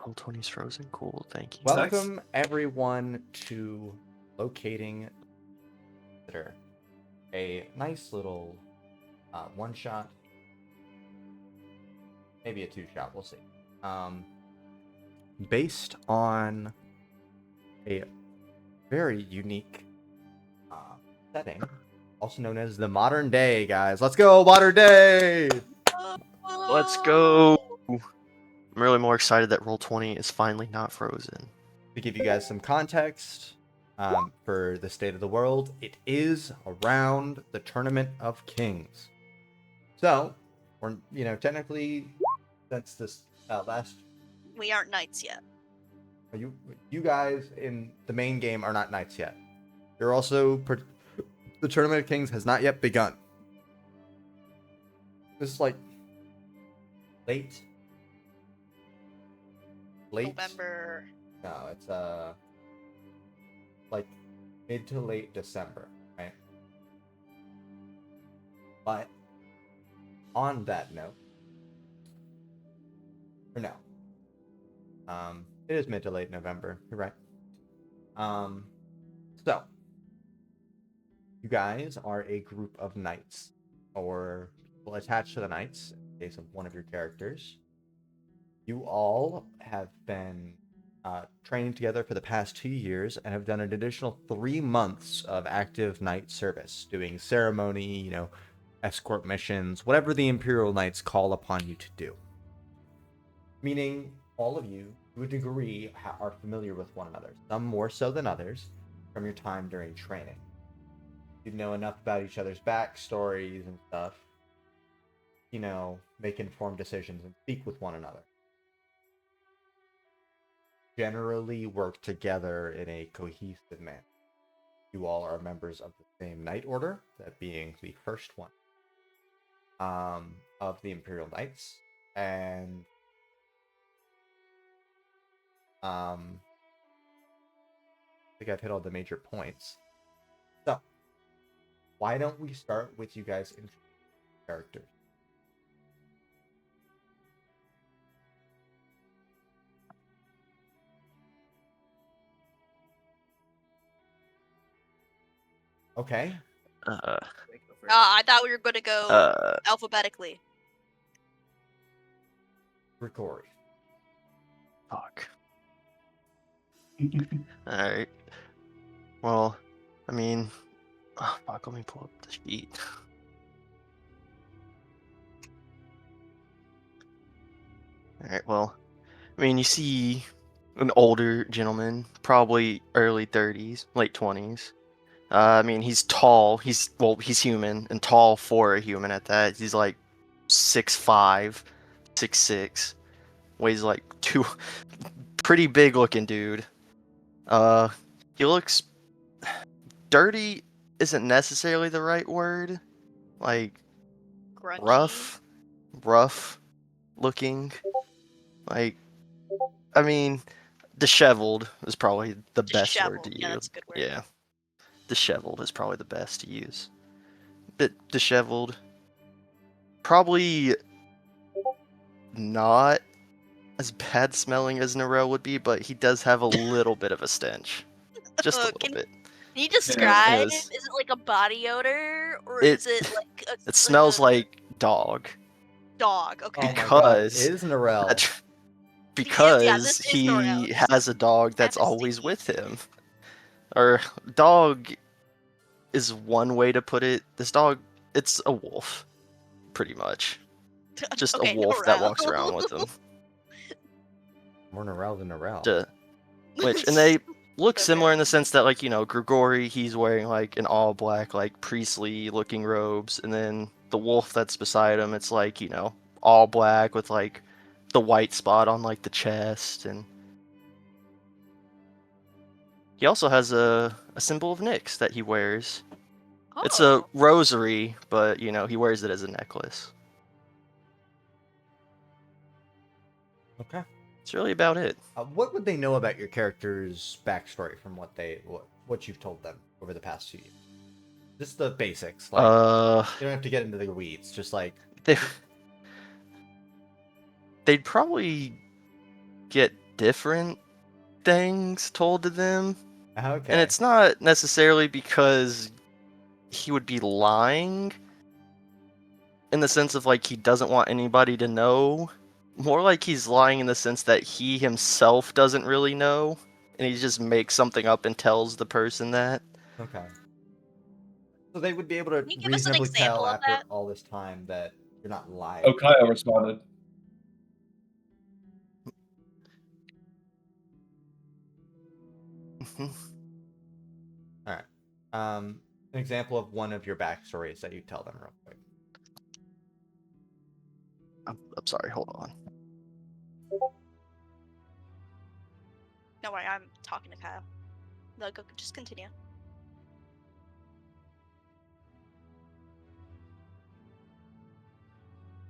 Roll20's frozen. Cool, thank you. Welcome everyone to locating Inquisitor. A nice little one shot, maybe a two shot. We'll see. Based on a very unique setting, also known as the modern day, guys. Let's go, modern day! Let's go! I'm really more excited that Roll20 is finally not frozen. To give you guys some context for the state of the world, it is around the Tournament of Kings. So, we're, technically, since this last... We aren't knights yet. You guys in the main game are not knights yet. You're also... The Tournament of Kings has not yet begun. This is like... Late. November. No, it's like mid to late December, right? But on that note, or no, it is mid to late November. You're right. So you guys are a group of knights, or people attached to the knights. In the case of one of your characters. You all have been training together for the past 2 years and have done an additional 3 months of active knight service, doing ceremony, escort missions, whatever the Imperial Knights call upon you to do. Meaning, all of you, to a degree, are familiar with one another, some more so than others, from your time during training. You know enough about each other's backstories and stuff, make informed decisions and speak with one another. Generally work together in a cohesive manner. You all are members of the same Knight Order, that being the first one of the Imperial Knights, and I think I've hit all the major points. So, why don't we start with you guys introducing characters? Okay. I thought we were going to go alphabetically. Grigori. Fuck. Alright. Well, I mean... Oh, fuck, let me pull up the sheet. Alright, well... I mean, you see an older gentleman, probably early 30s, late 20s. I mean, he's tall. He's human, and tall for a human at that. He's like 6'5", 6'6", weighs like pretty big looking dude. He looks dirty. Isn't necessarily the right word. Like Grungy. rough looking. Like, I mean, disheveled is probably the best word to use. Yeah, that's a good word. Yeah. Disheveled is probably the best to use. Bit disheveled. Probably not as bad smelling as Narelle would be, but he does have a little bit of a stench. Just a little bit. Can you describe? Yeah, is it like a body odor, or is it like a... It smells like dog. Dog, okay. Oh my God, it is Narelle. Because this is he Narelle. has a dog that's always with him. Or dog is one way to put it. This dog, it's a wolf, pretty much. Just Okay, a wolf Narelle. that walks around with him. More Narelle than Narelle. And they look similar in the sense that, like, Grigori, he's wearing like an all black, like priestly looking robes, and then the wolf that's beside him, it's like, all black with like the white spot on like the chest, and he also has a symbol of Nyx that he wears. Oh. It's a rosary, but he wears it as a necklace. Okay. It's really about it. What would they know about your character's backstory from what you've told them over the past 2 years? Just the basics. Like, you don't have to get into the weeds. Just like they'd probably get different things told to them. Okay. And it's not necessarily because he would be lying in the sense of like he doesn't want anybody to know. More like he's lying in the sense that he himself doesn't really know, and he just makes something up and tells the person that. Okay. So they would be able to Can you give us an reasonably example tell of after that? all this time that you're not lying. Oh, Kyle responded. All right. An example of one of your backstories that you tell them real quick. I'm sorry, hold on. No worry, I'm talking to Kyle. No, go, just continue.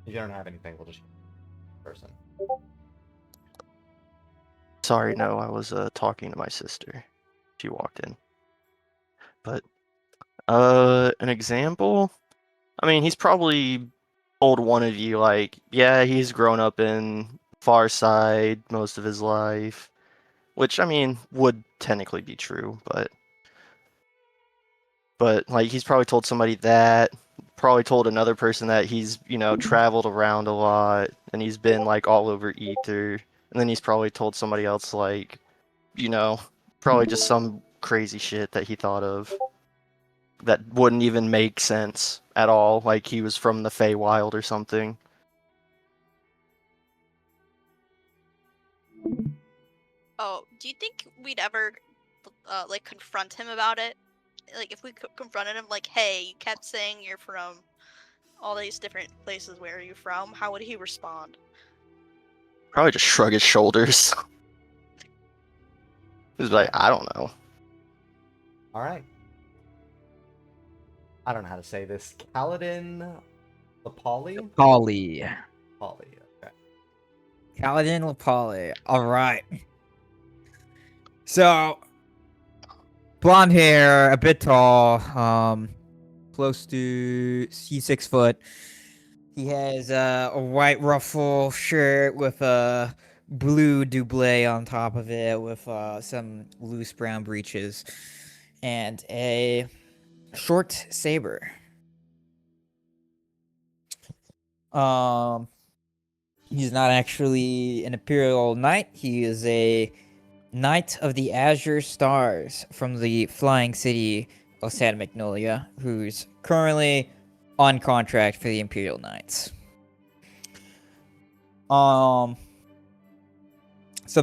If you don't have anything, we'll just person. Sorry, no, I was talking to my sister. She walked in. But an example? I mean, he's probably told one of you like, yeah, he's grown up in Far Side most of his life, which I mean would technically be true, but like he's probably told somebody that, probably told another person that he's, traveled around a lot and he's been like all over Ether, and then he's probably told somebody else like, probably just some crazy shit that he thought of that wouldn't even make sense at all, like he was from the Feywild or something. Oh, do you think we'd ever, like, confront him about it? Like, if we confronted him, like, hey, you kept saying you're from all these different places, where are you from? How would he respond? Probably just shrug his shoulders. He's like, I don't know. All right. I don't know how to say this. Kalidin, Lapauli. Lapauli. Okay. Kalidin Lapauli. All right. So, blonde hair, a bit tall, close to he's 6 foot. He has a white ruffle shirt with a blue double on top of it, with some loose brown breeches, and a short saber. He's not actually an Imperial Knight. He is a Knight of the Azure Stars from the flying city of Santa Magnolia, who's currently on contract for the Imperial Knights. Some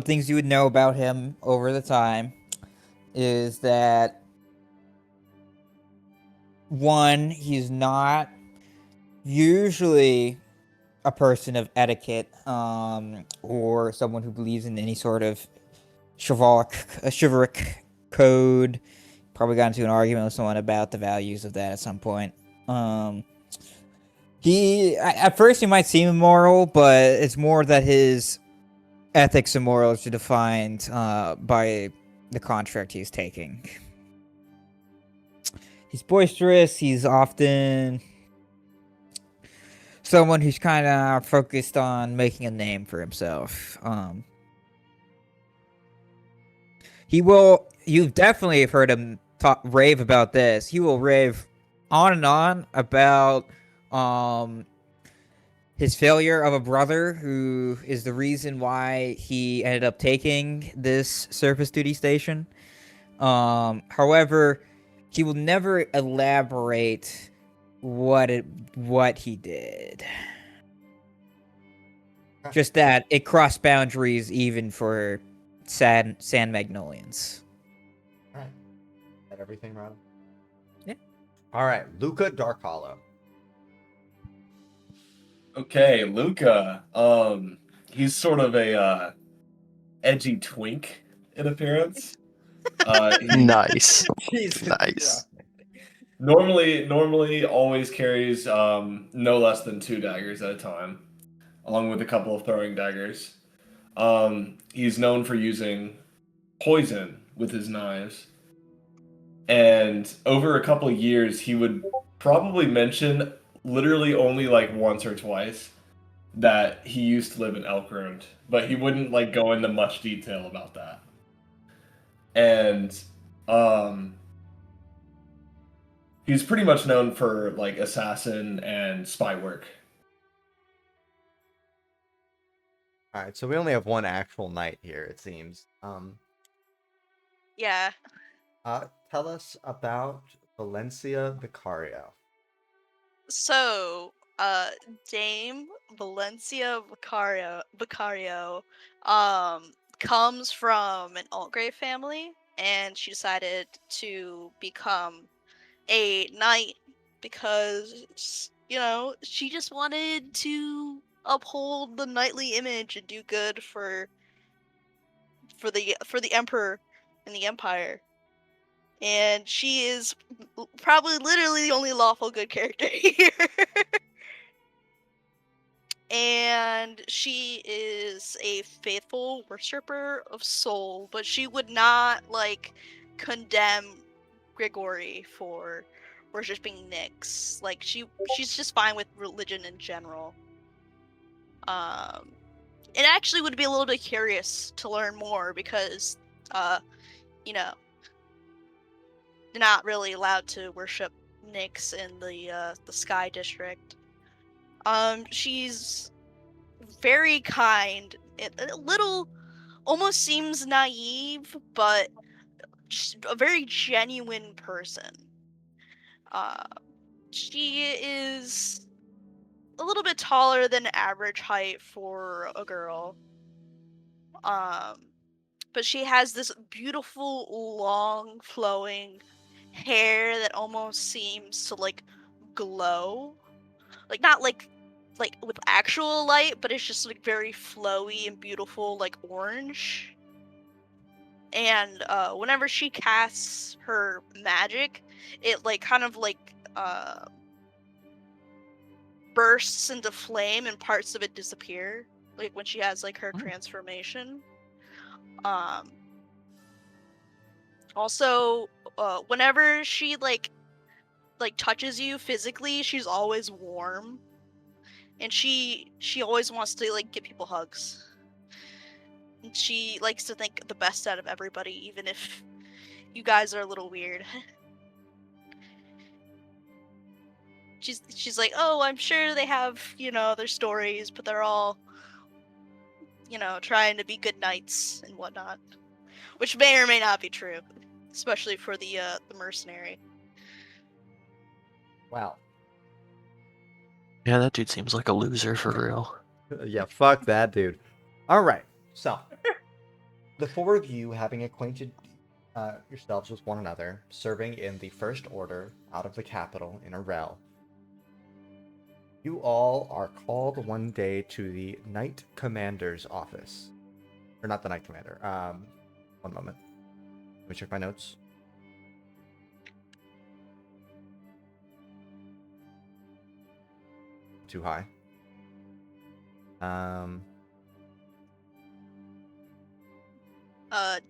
things you would know about him over the time is that, one, he's not usually a person of etiquette, or someone who believes in any sort of chivalric code. Probably got into an argument with someone about the values of that at some point. At first he might seem immoral, but it's more that his ethics and morals are defined by the contract he's taking. He's boisterous. He's often someone who's kind of focused on making a name for himself. You've definitely heard him rave about this. He will rave on and on about his failure of a brother who is the reason why he ended up taking this surface duty station. However, he will never elaborate what he did. Just that it crossed boundaries even for Sand Magnolians. All right. Is that everything, Rob? Yeah. All right. Luka Darkhallow. Okay, Luka. He's sort of a edgy twink in appearance. Nice. Jesus. Nice. Normally always carries no less than 2 daggers at a time, along with a couple of throwing daggers. He's known for using poison with his knives. And over a couple of years, he would probably mention literally only like once or twice that he used to live in Elkrond, but he wouldn't like go into much detail about that. And he's pretty much known for like assassin and spy work. All right, so we only have one actual knight here, it seems. Yeah. Tell us about Valencia Vicario. So, Dame Valencia Vicario, comes from an Altgrave family, and she decided to become a knight because, you know, she just wanted to uphold the knightly image and do good for the emperor and the empire. And she is probably literally the only lawful good character here. And she is a faithful worshiper of soul, but she would not like condemn Grigori for worshiping Nyx. Like she's just fine with religion in general. It actually would be a little bit curious to learn more because you know, they're not really allowed to worship Nyx in the Sky District. She's very kind. A little, almost seems naive, but just a very genuine person. Uh, she is a little bit taller than average height for a girl. But she has this beautiful, long, flowing hair that almost seems to like glow. Like not like with actual light, but it's just like very flowy and beautiful, like orange. And whenever she casts her magic, it like kind of like bursts into flame and parts of it disappear. Like when she has like her transformation. Also, whenever she like touches you physically, she's always warm. And she always wants to like give people hugs. And she likes to think the best out of everybody, even if you guys are a little weird. She's like, oh, I'm sure they have, you know, their stories, but they're all, you know, trying to be good knights and whatnot, which may or may not be true, especially for the mercenary. Wow. Yeah, that dude seems like a loser for real. Yeah, fuck that dude. All right, so the four of you having acquainted yourselves with one another, serving in the First Order out of the capital in Arel, you all are called one day to the Knight Commander's office. Or not the Knight Commander. One moment. Let me check my notes. Too high.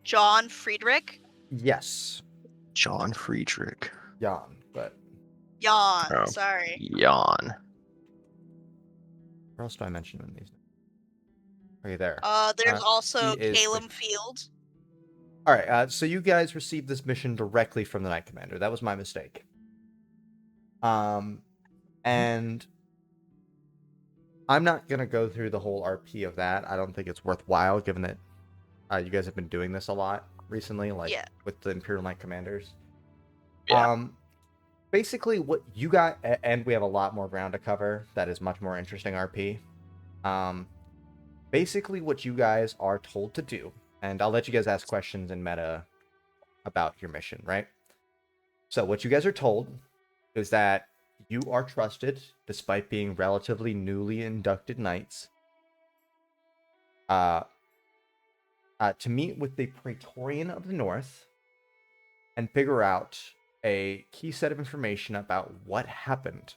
John Friedrich? Yes. John Friedrich. Jan, but Jan, Oh. sorry. Yawn. where else do I mention in these? Okay, there. There's also he is Calum Field. All right, so you guys received this mission directly from the Knight Commander. That was my mistake. And I'm not gonna go through the whole RP of that. I don't think it's worthwhile, given that you guys have been doing this a lot recently, like with the Imperial Knight Commanders. Yeah. Basically, what you got, and we have a lot more ground to cover. That is much more interesting RP. Basically, what you guys are told to do, and I'll let you guys ask questions in meta about your mission, right? So, what you guys are told is that you are trusted, despite being relatively newly inducted knights, to meet with the Praetorian of the North and figure out a key set of information about what happened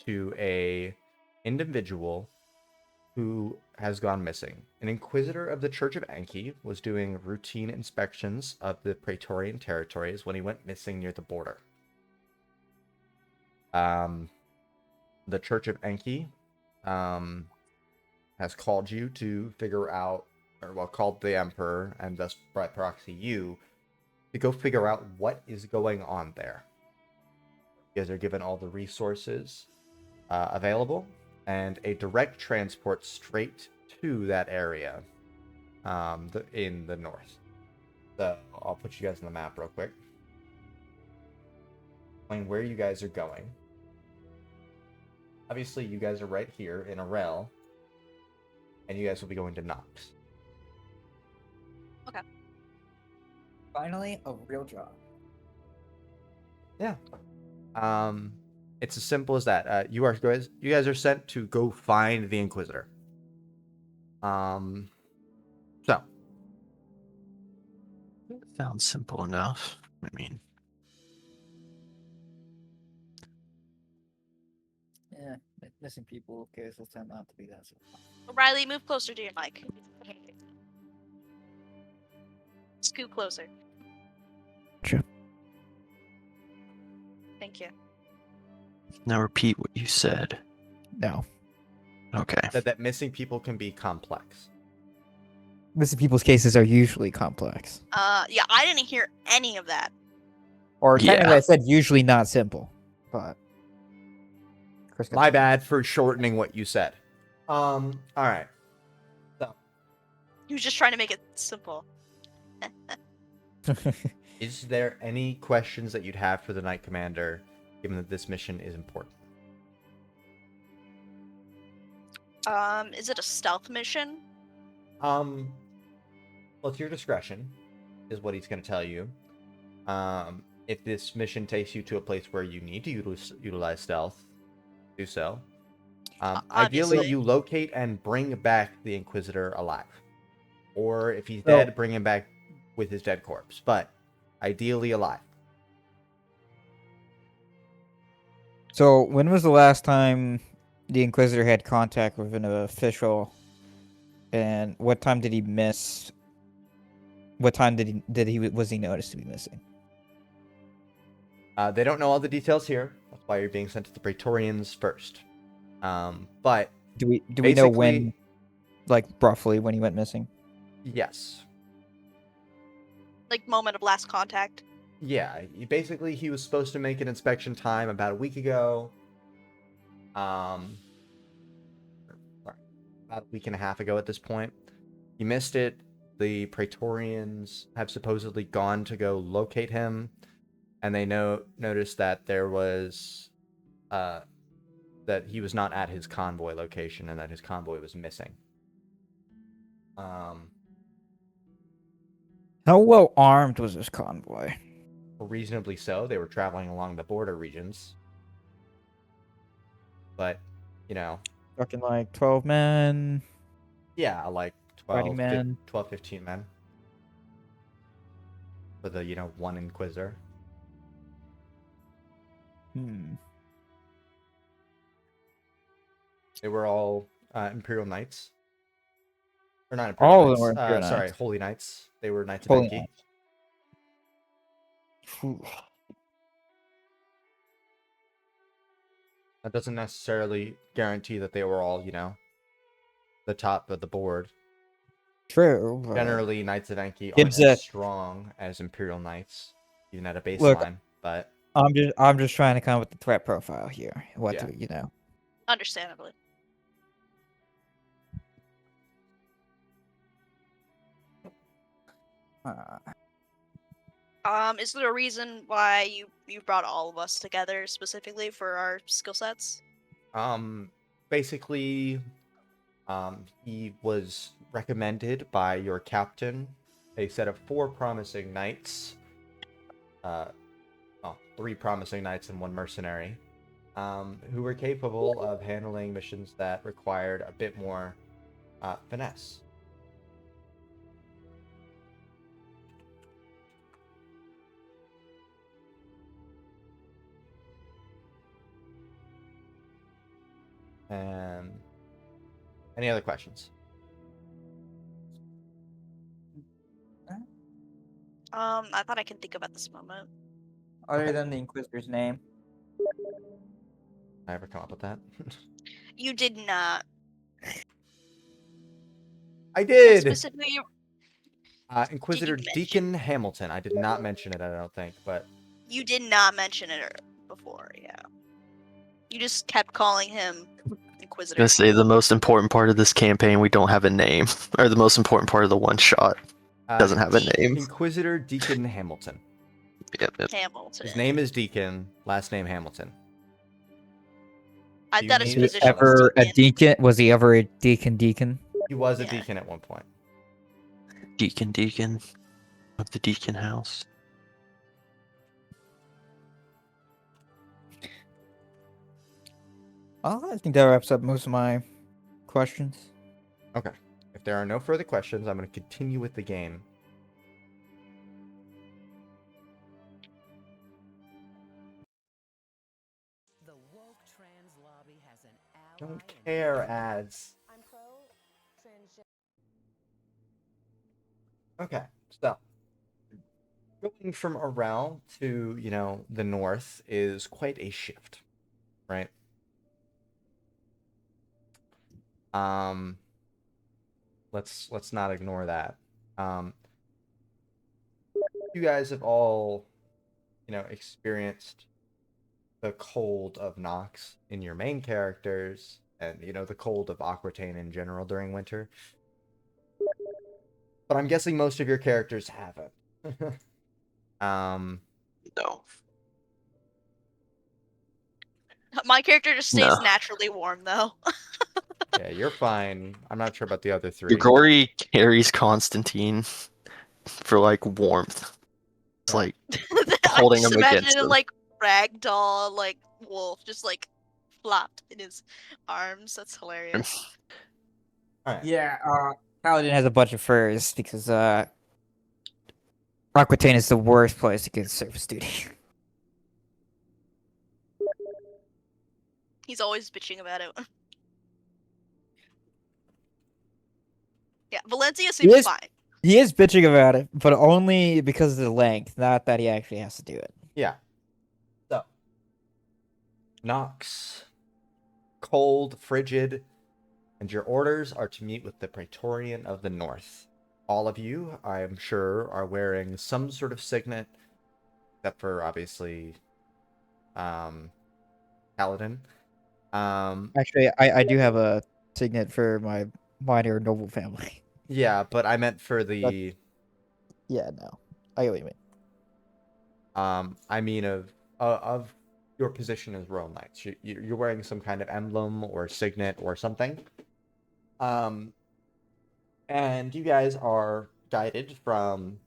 to a individual who has gone missing. An Inquisitor of the Church of Enki was doing routine inspections of the Praetorian territories when he went missing near the border. The Church of Enki has called you to figure out, or well, called the Emperor and thus by proxy you, to go figure out what is going on there. You guys are given all the resources available and a direct transport straight to that area in the north. So I'll put you guys on the map real quick. Explain where you guys are going. Obviously, you guys are right here in Arel, and you guys will be going to Nox. Finally, a real job. Yeah. It's as simple as that. You guys are sent to go find the Inquisitor. So Sounds simple enough. I mean, Yeah, missing people cases tend not to be that simple. Riley, move closer to your mic. Scoot closer. Sure. Thank you. now repeat what you said. No. Okay. that missing people can be complex. Missing people's cases are usually complex. Yeah, I didn't hear any of that. Or Yeah. technically I said usually not simple. But Chris got My bad for shortening what you said. All right. So, He was just trying to make it simple. is there any questions that you'd have for the Knight Commander, given that this mission is important? Is it a stealth mission? Well, it's your discretion, is what he's going to tell you. If this mission takes you to a place where you need to utilize stealth, do so. Ideally, Obviously. you locate and bring back the Inquisitor alive. Or if he's So- dead, bring him back with his dead corpse. But ideally alive. So when was the last time the Inquisitor had contact with an official? And what time did he miss? What time was he noticed to be missing? They don't know all the details here. That's why you're being sent to the Praetorians first. But Do we know when, basically- like roughly when he went missing? yes. Like moment of last contact. Yeah, he was supposed to make an inspection time about a week ago. Sorry, about a week and a half ago at this point. He missed it. The Praetorians have supposedly gone to go locate him, and they noticed that there was that he was not at his convoy location and that his convoy was missing. How well armed was this convoy? Reasonably so. They were traveling along the border regions. But, Talking like 12 men. yeah, like 20 men. 12, 15 men. For the, one Inquisitor. They were all Imperial Knights. Or not Imperial All of Knights. them were Imperial Sorry, Knights. Holy Knights. They were Knights of Holy Enki. Knights. Phew. That doesn't necessarily guarantee that they were all, the top of the board. True. but- Generally, Knights of Enki aren't Gives as a- strong as Imperial Knights, even at a baseline. Look, but I'm just trying to come up with the threat profile here. What Yeah. do you know? Understandably. Is there a reason why you brought all of us together specifically for our skill sets? basically, he was recommended by your captain, a set of 4 promising knights. 3 promising knights and 1 mercenary, who were capable of handling missions that required a bit more finesse. Any other questions? I thought I could think of at this moment. Other than the Inquisitor's name. I ever come up with that? You did not. I And did. specifically, Inquisitor mention- Deacon Hamilton. I did not mention it, I don't think, but you did not mention it before. Yeah. You just kept calling him I'm Inquisitor. gonna say the most important part of this campaign, we don't have a name, or the most important part of the one shot doesn't have a name. Inquisitor Deacon Hamilton. Yep. Hamilton. His name is Deacon. Last name Hamilton. I Do you thought his need Was it he position was ever a Deacon. deacon? Was he ever a deacon? He was a Yeah. deacon at one point. Deacon of the Deacon House. I think that wraps up most of my questions. Okay. If there are no further questions, I'm going to continue with the game. The woke trans lobby has an ally. Don't care, ads. I'm pro transgender. Okay, so going from Arel to, the north is quite a shift, right? Let's not ignore that. You guys have all, experienced the cold of Nox in your main characters, and the cold of Aquitaine in general during winter. But I'm guessing most of your characters haven't. No. My character just stays No. naturally warm, though. Yeah, you're fine. I'm not sure about the other three. Grigori carries Constantine for like warmth. It's Yeah. like I holding just him imagine against him him. like ragdoll, like wolf, just like flopped in his arms. That's hilarious. All right. Yeah, Kalidin has a bunch of furs because Aquitaine is the worst place to get service duty. He's always bitching about it. Yeah, Valencia seems is- fine. He is bitching about it, but only because of the length, not that he actually has to do it. Yeah. So, Nox, cold, frigid, and your orders are to meet with the Praetorian of the North. All of you, I am sure, are wearing some sort of signet, except for obviously, Paladin. Actually, I do have a signet for my minor noble family. Yeah, but I meant for the, Yeah, no, I get what you mean. I mean of your position as Royal Knights. You're wearing some kind of emblem or signet or something. And you guys are guided from,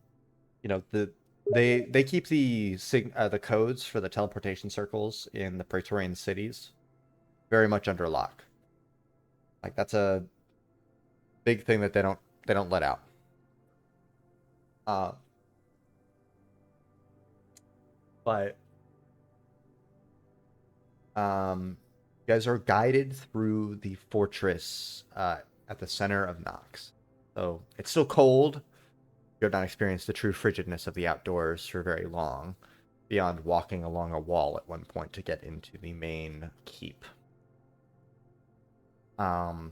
they keep the codes for the teleportation circles in the Praetorian cities very much under lock. Like that's a big thing that they don't let out. But you guys are guided through the fortress at the center of Nox. So it's still cold. You have not experienced the true frigidness of the outdoors for very long, beyond walking along a wall at one point to get into the main keep. And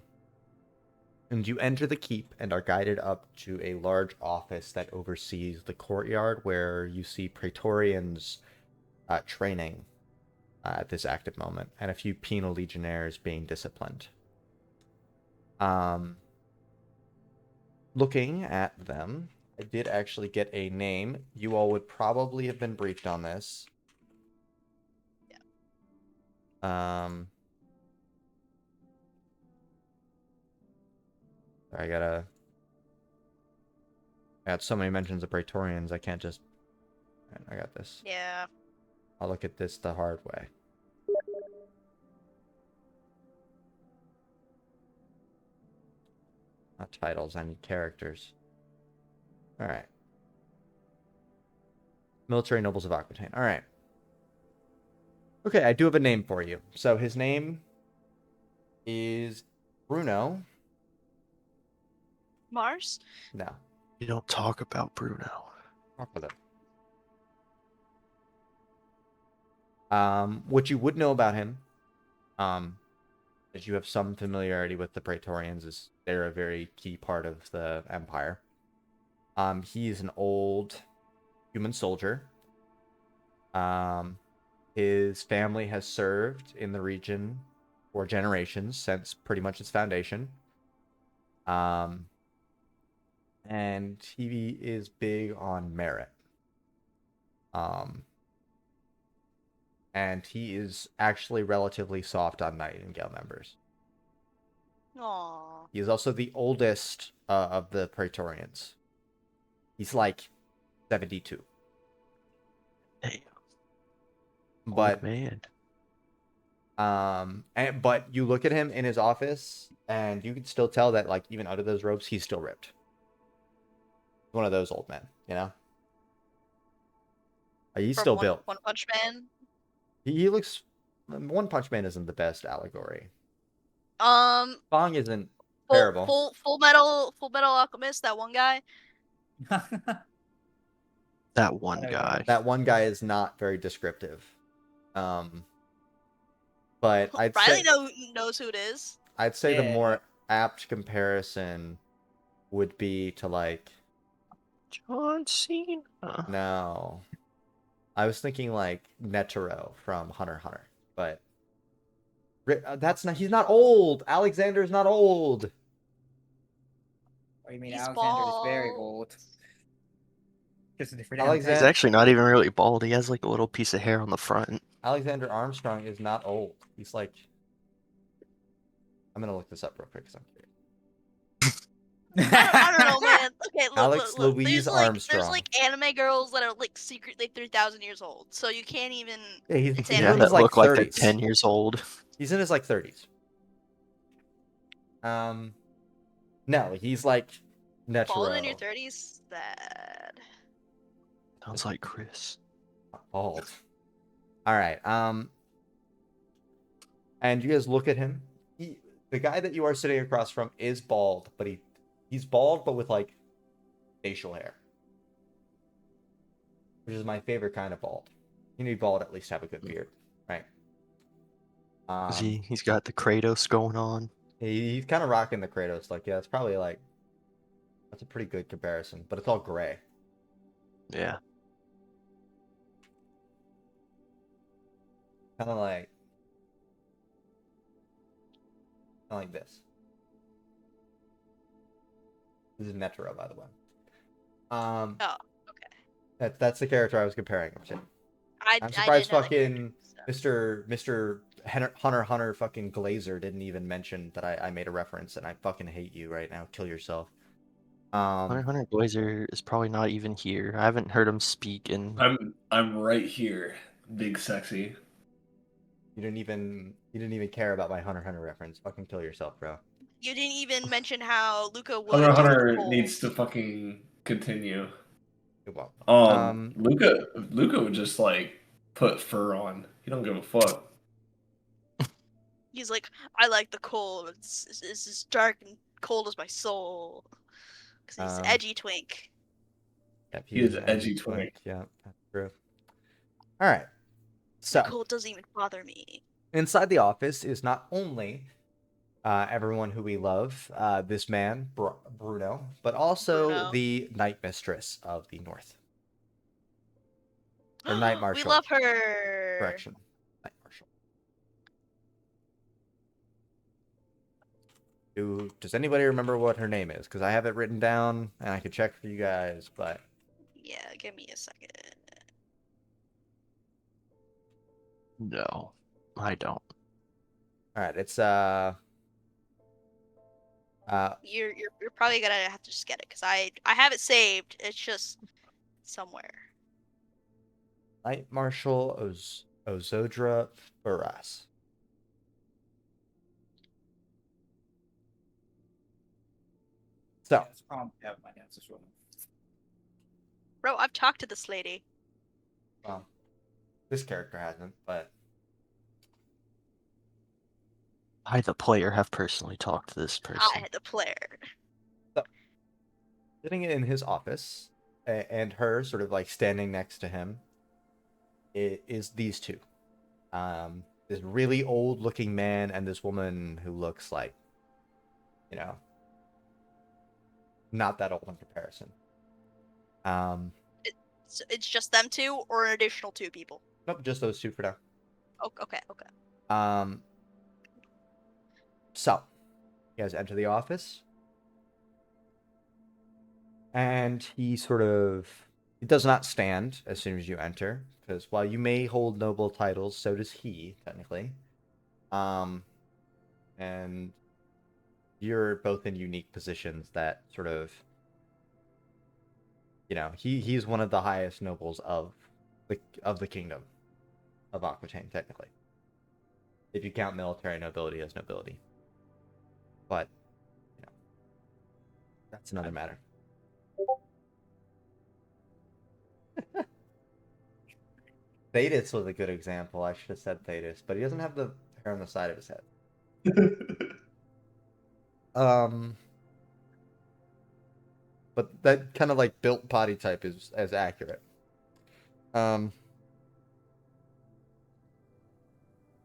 you enter the keep and are guided up to a large office that oversees the courtyard where you see Praetorians training at this active moment, and a few penal legionnaires being disciplined. Looking at them, I did actually get a name. You all would probably have been briefed on this. Yeah. I got so many mentions of Praetorians, I can't just... I got this. Yeah. I'll look at this the hard way. Not titles, I need characters. Alright. Military Nobles of Aquitaine. Alright. Okay, I do have a name for you. So his name is Bruno. Mars? No. You don't talk about Bruno. Talk with him. What you would know about him, that you have some familiarity with the Praetorians, is they're a very key part of the Empire. He is an old human soldier. His family has served in the region for generations since pretty much its foundation. And he is big on merit. And he is actually relatively soft on Nightingale members. Aww. He is also the oldest of the Praetorians. He's like 72. Damn, But old man. but you look at him in his office and you can still tell that, like, even under those robes, he's still ripped. One of those old men, you know? He's From still One, built. One Punch Man. He looks. One Punch Man isn't the best allegory. Um, Fong isn't full, terrible. Full Metal Alchemist. That one guy. That one I know guy. That one guy is not very descriptive. But I'd Riley say knows who it is. the Yeah. more apt comparison would be to, like, John Cena. no. I was thinking like Netero from Hunter x Hunter, but that's not. He's not old. Alexander's not old. Oh, you mean He's Alexander is very bald. old. Just a different Alexander- He's actually not even really bald. He has like a little piece of hair on the front. Alexander Armstrong is not old. He's like. I'm gonna look this up real quick because I'm curious. I don't know, man. Okay, look, Alex look. Louise There's Armstrong. like anime girls that are like secretly 3,000 years old. So you can't even. Yeah, he's, It's he's Yeah, in that his like look like they're 30s. 10 years old. He's in his like 30s. No, he's like Netero. Bald in your 30s? Sad. Sounds like Chris. Bald. All right. And you guys look at him. The guy that you are sitting across from is bald, but he's bald, but with like facial hair, which is my favorite kind of bald. You need bald, at least have a good beard, right? He's got the Kratos going on. He's kind of rocking the Kratos. Like, yeah, it's probably like that's a pretty good comparison, but it's all gray. Yeah. Kind of like this. This is Netero, by the way. Oh, okay. That's the character I was comparing him to. I I'm surprised didn't know that fucking character, so. Mr. Hunter x Hunter fucking Glazer didn't even mention that I made a reference, and I fucking hate you right now. Kill yourself. Hunter Glazer is probably not even here. I haven't heard him speak in. I'm right here, big sexy. You didn't even care about my Hunter x Hunter reference. Fucking kill yourself, bro. You didn't even mention how Luka would. Hunter x use the Hunter poles. needs to fucking continue. You're welcome. Luka would just like put fur on. He don't give a fuck. He's like, I like the cold. It's as dark and cold as my soul. Because he's edgy twink. Yep, He is an edgy twink. Yeah, that's true. All right. So The cold doesn't even bother me. inside the office is not only everyone who we love, this man, Bruno, but also Bruno. the Night Mistress of the North. Or Night Marshal. We love her. Correction. Night Marshal. Does anybody remember what her name is? Because I have it written down, and I could check for you guys, but... Yeah, give me a second. No, I don't. Alright, it's, You're probably gonna have to just get it because I have it saved. It's just somewhere. Night Marshal Ozodra Faras. So, It's probably have my notes as well. Bro, I've talked to this lady. well, this character hasn't, but I, the player, have personally talked to this person. I, the player. sitting in his office, and her sort of like standing next to him, is these two. this really old-looking man and this woman who looks like, not that old in comparison. So it's just them two, or an additional 2 people? Nope, just those two for now. Oh, okay. So, you guys enter the office. And he does not stand as soon as you enter, because while you may hold noble titles, so does he, technically. And you're both in unique positions that sort of, he's one of the highest nobles of the kingdom of Aquitaine, technically. If you count military nobility as nobility. But, that's another matter. Thetis was a good example. I should have said Thetis, but he doesn't have the hair on the side of his head. But that kind of like built body type is as accurate. Well,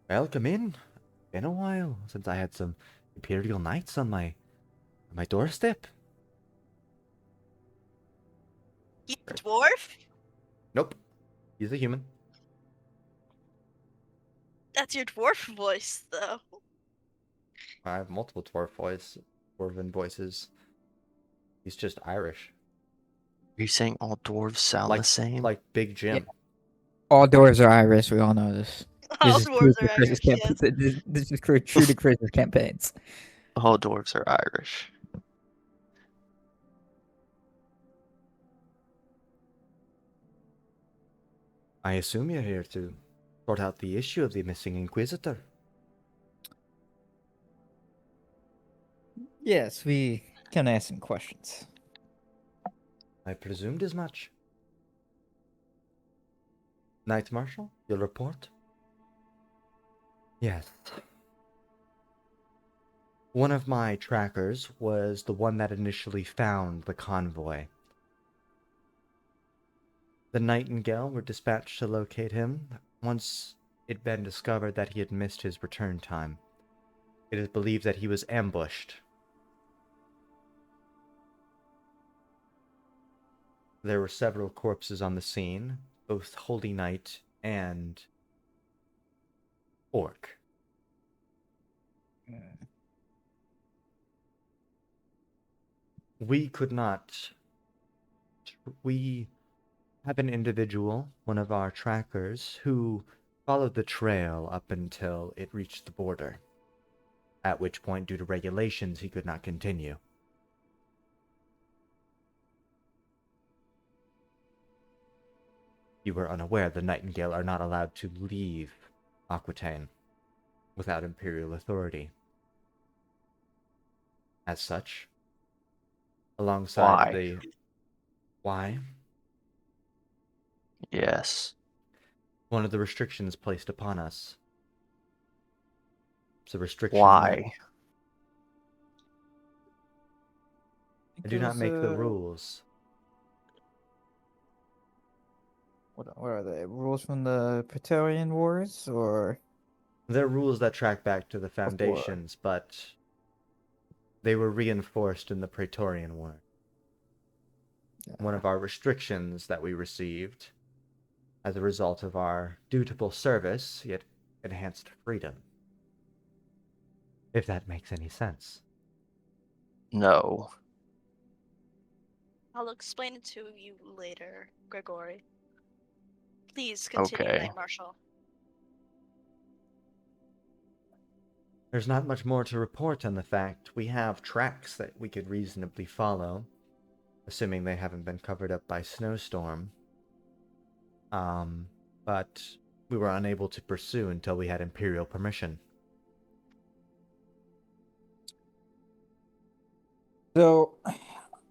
come in. Been a while since I had some Imperial Knights on my doorstep. He's a dwarf? Nope, he's a human. That's your dwarf voice, though. I have multiple dwarven voices. He's just Irish. Are you saying all dwarves sound the same? Like Big Jim. Yeah. All dwarves are Irish. We all know this. All This is dwarves true are to Chris's Irish, yes. This is true to Chris's campaigns. All dwarves are Irish. I assume you're here to sort out the issue of the missing Inquisitor. Yes, we can ask some questions. I presumed as much. Knight Marshal, your report? Yes. One of my trackers was the one that initially found the convoy. The Nightingale were dispatched to locate him once it'd been discovered that he had missed his return time. It is believed that he was ambushed. There were several corpses on the scene, both Holy Knight and Orc. We could not... We have an individual, one of our trackers, who followed the trail up until it reached the border, at which point, due to regulations, he could not continue. You were unaware the Nightingale are not allowed to leave Aquitaine without Imperial authority. As such, alongside the... Why? Yes. One of the restrictions placed upon us. It's a restriction. Why? I do not make the rules. What are they? Rules from the Praetorian Wars, or? They're rules that track back to the Foundations, but they were reinforced in the Praetorian War. Yeah. One of our restrictions that we received as a result of our dutiful service, yet enhanced freedom. If that makes any sense. No. I'll explain it to you later, Grigori. Please continue, Okay. Knight Marshal. There's not much more to report on the fact. We have tracks that we could reasonably follow, assuming they haven't been covered up by snowstorm. But we were unable to pursue until we had Imperial permission. So,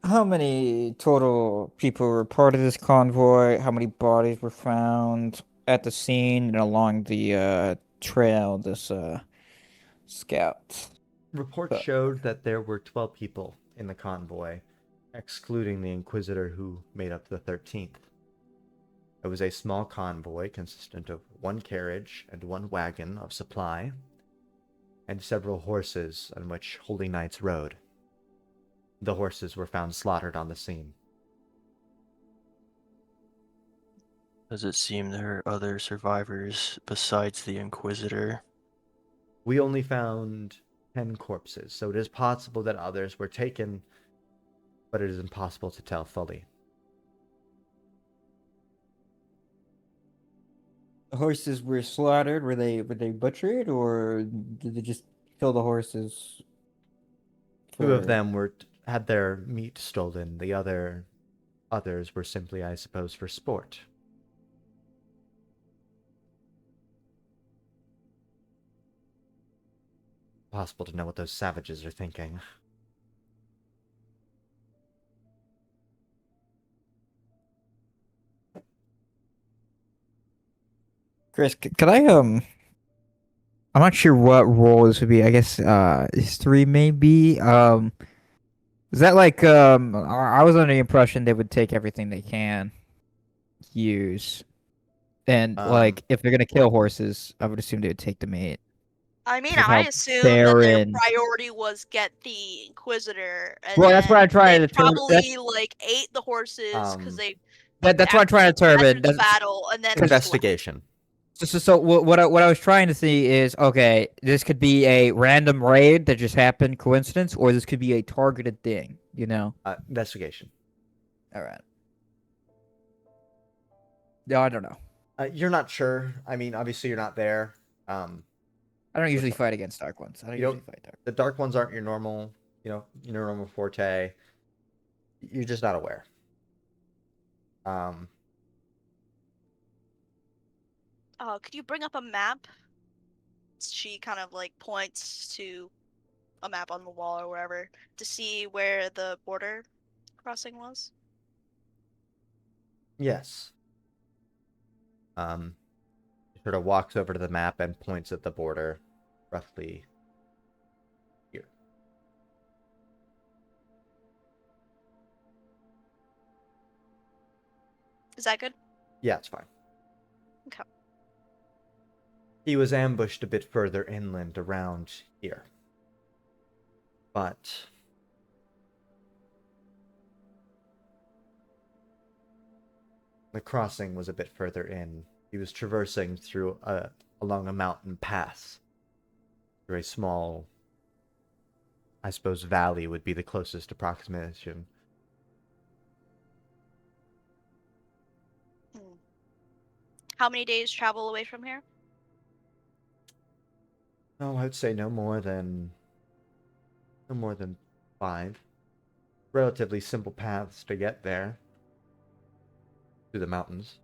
how many total people were part of this convoy? How many bodies were found at the scene and along the trail? This scout. Reports showed that there were 12 people in the convoy, excluding the Inquisitor who made up the 13th. It was a small convoy consistent of one carriage and one wagon of supply, and several horses on which holy knights rode. The horses were found slaughtered on the scene. Does it seem there are other survivors besides the Inquisitor? We only found 10 corpses, so it is possible that others were taken, but it is impossible to tell fully. The horses were slaughtered. Were they butchered, or did they just kill the horses? Two of for- them had their meat stolen. The others were simply, I suppose, for sport. Possible to know what those savages are thinking. Chris, could I I'm not sure what role this would be. I guess history maybe. Is that like I was under the impression they would take everything they can use. And like if they're gonna kill horses, I would assume they would take the meat. I mean, Of how I assume that their barren- priority was get the Inquisitor, and Well, that's what then I'm trying they to determine. probably like ate the horses because Um, they That's what I'm trying to entered determine. the That's- battle, and then just left. Investigation. So what I was trying to see is, okay, this could be a random raid that just happened, coincidence, or this could be a targeted thing, you know? Investigation. All right. No, I don't know. You're not sure. I mean, obviously you're not there. I don't usually fight against dark ones. I don't You don't- usually fight dark. The dark ones aren't your normal, your normal forte. You're just not aware. Could you bring up a map? She kind of like points to a map on the wall or wherever to see where the border crossing was. Yes. He sort of walks over to the map and points at the border, roughly here. Is that good? Yeah, it's fine. Okay. He was ambushed a bit further inland around here. But the crossing was a bit further in. He was traversing through along a mountain pass. Through a small, I suppose, valley would be the closest approximation. How many days travel away from here? Oh, I'd say no more than 5. Relatively simple paths to get there. Through the mountains.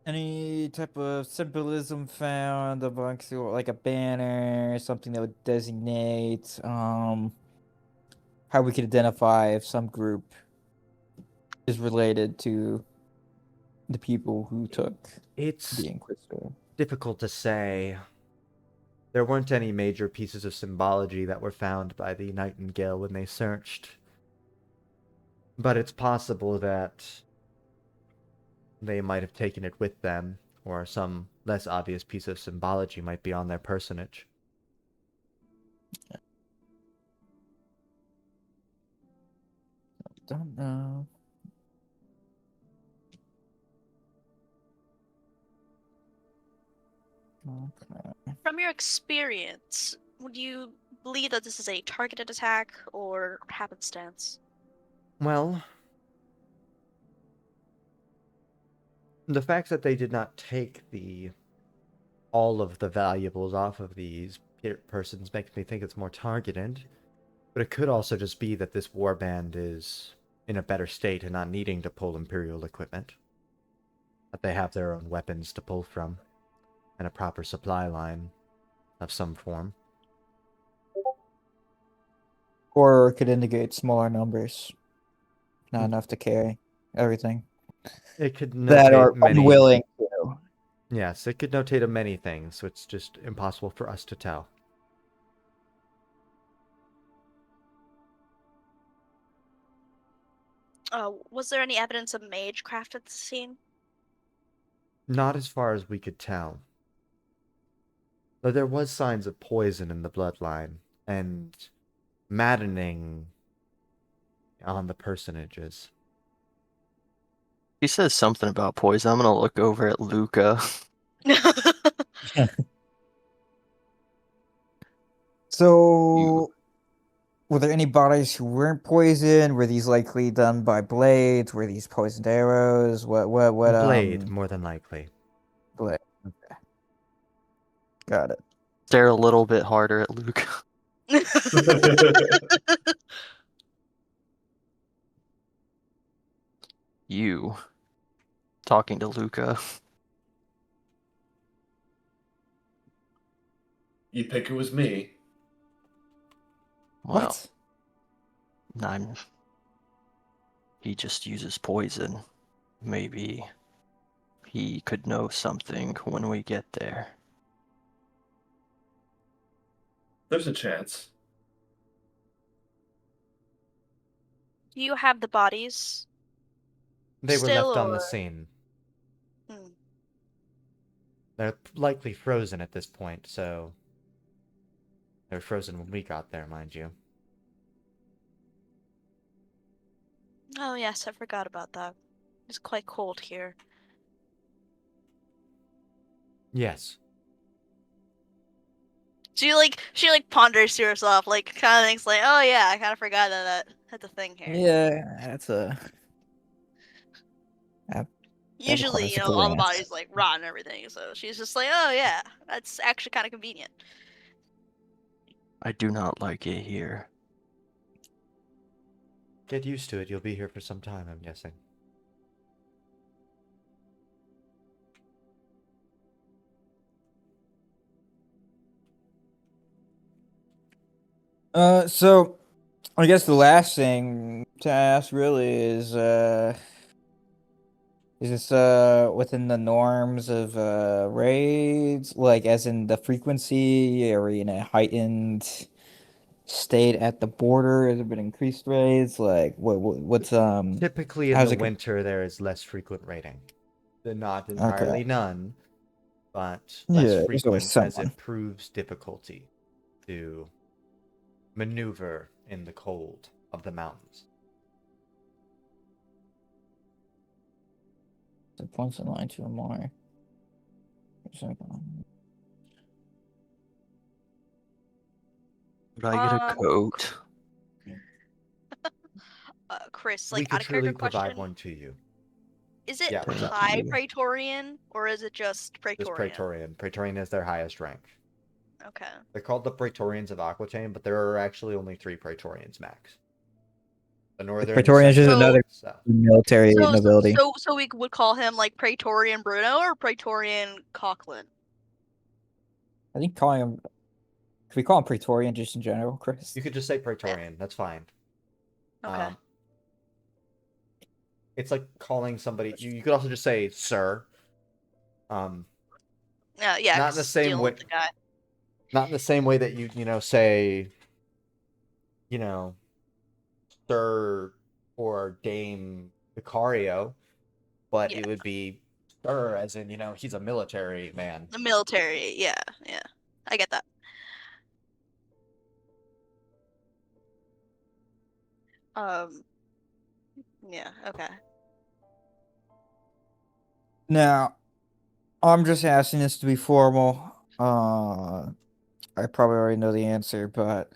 Any type of symbolism found amongst like a banner, something that would designate how we could identify if some group is related to the people who took It's the Inquisitor. difficult to say. There weren't any major pieces of symbology that were found by the Nightingale when they searched. But it's possible that they might have taken it with them, or some less obvious piece of symbology might be on their personage. Don't know. Okay. From your experience, would you believe that this is a targeted attack or happenstance? Well, the fact that they did not take all of the valuables off of these persons makes me think it's more targeted. But it could also just be that this warband is in a better state and not needing to pull Imperial equipment. That they have their own weapons to pull from, and a proper supply line of some form. Or it could indicate smaller numbers. Not enough to carry everything. It could That are notate many. unwilling to. Yes, it could notate many things, so it's just impossible for us to tell. Was there any evidence of magecraft at the scene? Not as far as we could tell. But there was signs of poison in the bloodline, and maddening on the personages. He says something about poison. I'm gonna look over at Luka. So, were there any bodies who weren't poisoned? Were these likely done by blades? Were these poisoned arrows? What, Blade, more than likely. blade. Okay. Got it. Stare a little bit harder at Luka. You talking to Luka. You think it was me? Well, What? he just uses poison. Maybe he could know something when we get there. There's a chance. Do you have the bodies? They were Still, left on the or- scene. Hmm. They're likely frozen at this point, so... They were frozen when we got there, mind you. Oh yes, I forgot about that. It's quite cold here. Yes. She ponders to herself, like kind of thinks like, oh yeah, I kind of forgot that's a thing here. Yeah, that's a. Usually, requires a all the glance. bodies like rot and everything, so she's just like, oh yeah, that's actually kind of convenient. I do not like it here. Get used to it. You'll be here for some time, I'm guessing. So I guess the last thing to ask really is this within the norms of raids, like as in the frequency, are we in a heightened state at the border? Has there been increased raids? Like what's Typically in how's the it winter, there is less frequent raiding. Not Okay. entirely none, but less Yeah, there's always frequent as someone. it proves difficulty to maneuver in the cold of the mountains. The points in line two or more. Would I get a Um, coat? Chris, We like could out of character truly provide question, one to you. is it Yeah, what's up? high You. Praetorian or is it just This Praetorian? Praetorian. Praetorian is their highest rank. Okay. They're called the Praetorians of Aquitaine, but there are actually only 3 Praetorians max. The northern, Praetorian is just second, another south. military So, nobility. so we would call him like Praetorian Bruno or Praetorian Coughlin. I think calling him. Could we call him Praetorian just in general, Chris? You could just say Praetorian. That's fine. Okay. It's like calling somebody. You could also just say sir. Yeah, not in the 'cause same dealing way. with the guy. Not in the same way that say, sir or Dame Vicario, but Yeah. it would be sir as in he's a military man. The military, yeah. I get that. Yeah, okay. Now, I'm just asking this to be formal. I probably already know the answer, but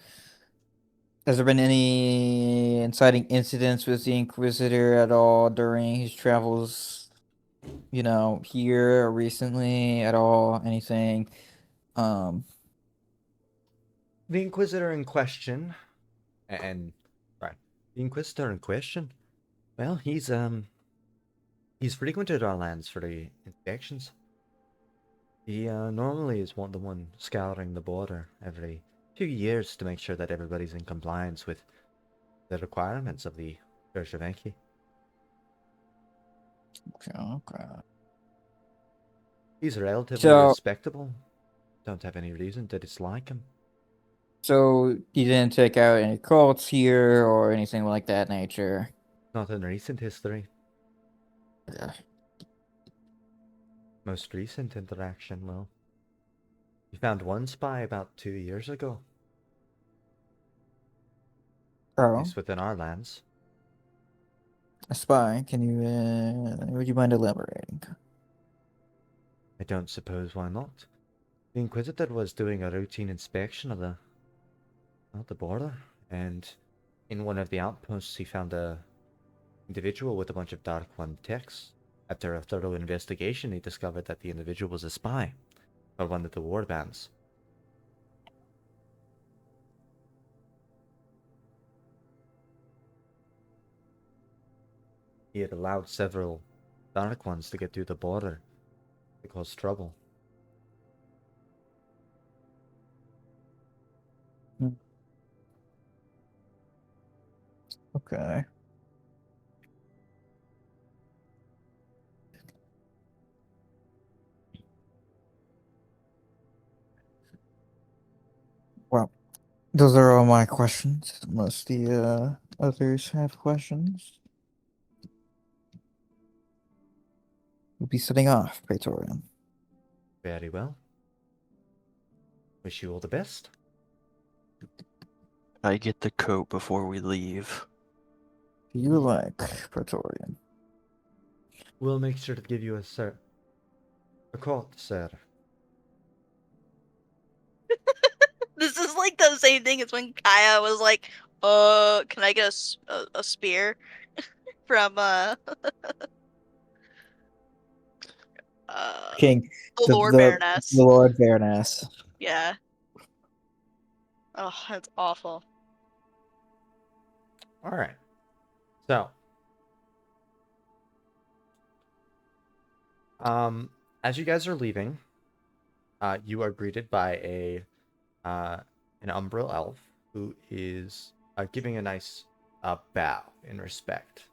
has there been any inciting incidents with the Inquisitor at all during his travels? Here or recently at all? Anything? The Inquisitor in question, and right, the Inquisitor in question. Well, he's frequented our lands for the inspections. He normally is the one scouring the border every few years to make sure that everybody's in compliance with the requirements of the Church of Enki. Okay. He's relatively So- respectable. Don't have any reason to dislike him. So you didn't take out any cults here or anything like that nature? Not in recent history. Yeah. Most recent interaction, well, we found one spy about 2 years ago. At Oh, least within our lands. a spy. Can you, would you mind elaborating? I don't suppose why not. The Inquisitor was doing a routine inspection of the border, and in one of the outposts he found a individual with a bunch of Dark One techs. After a thorough investigation, he discovered that the individual was a spy, or one of the war bands. He had allowed several Dark Ones to get through the border to cause trouble. Okay. Well, those are all my questions. Unless the others have questions. We'll be setting off, Praetorian. Very well. Wish you all the best. I get the coat before we leave. Do you like Praetorian? We'll make sure to give you a coat, sir. This is like the same thing as when Kaya was like, can I get a spear from King, the the Lord the, Baroness? the Lord Baroness. Yeah. Oh, that's awful. All right. So, as you guys are leaving, you are greeted by an umbral elf who is giving a nice bow in respect.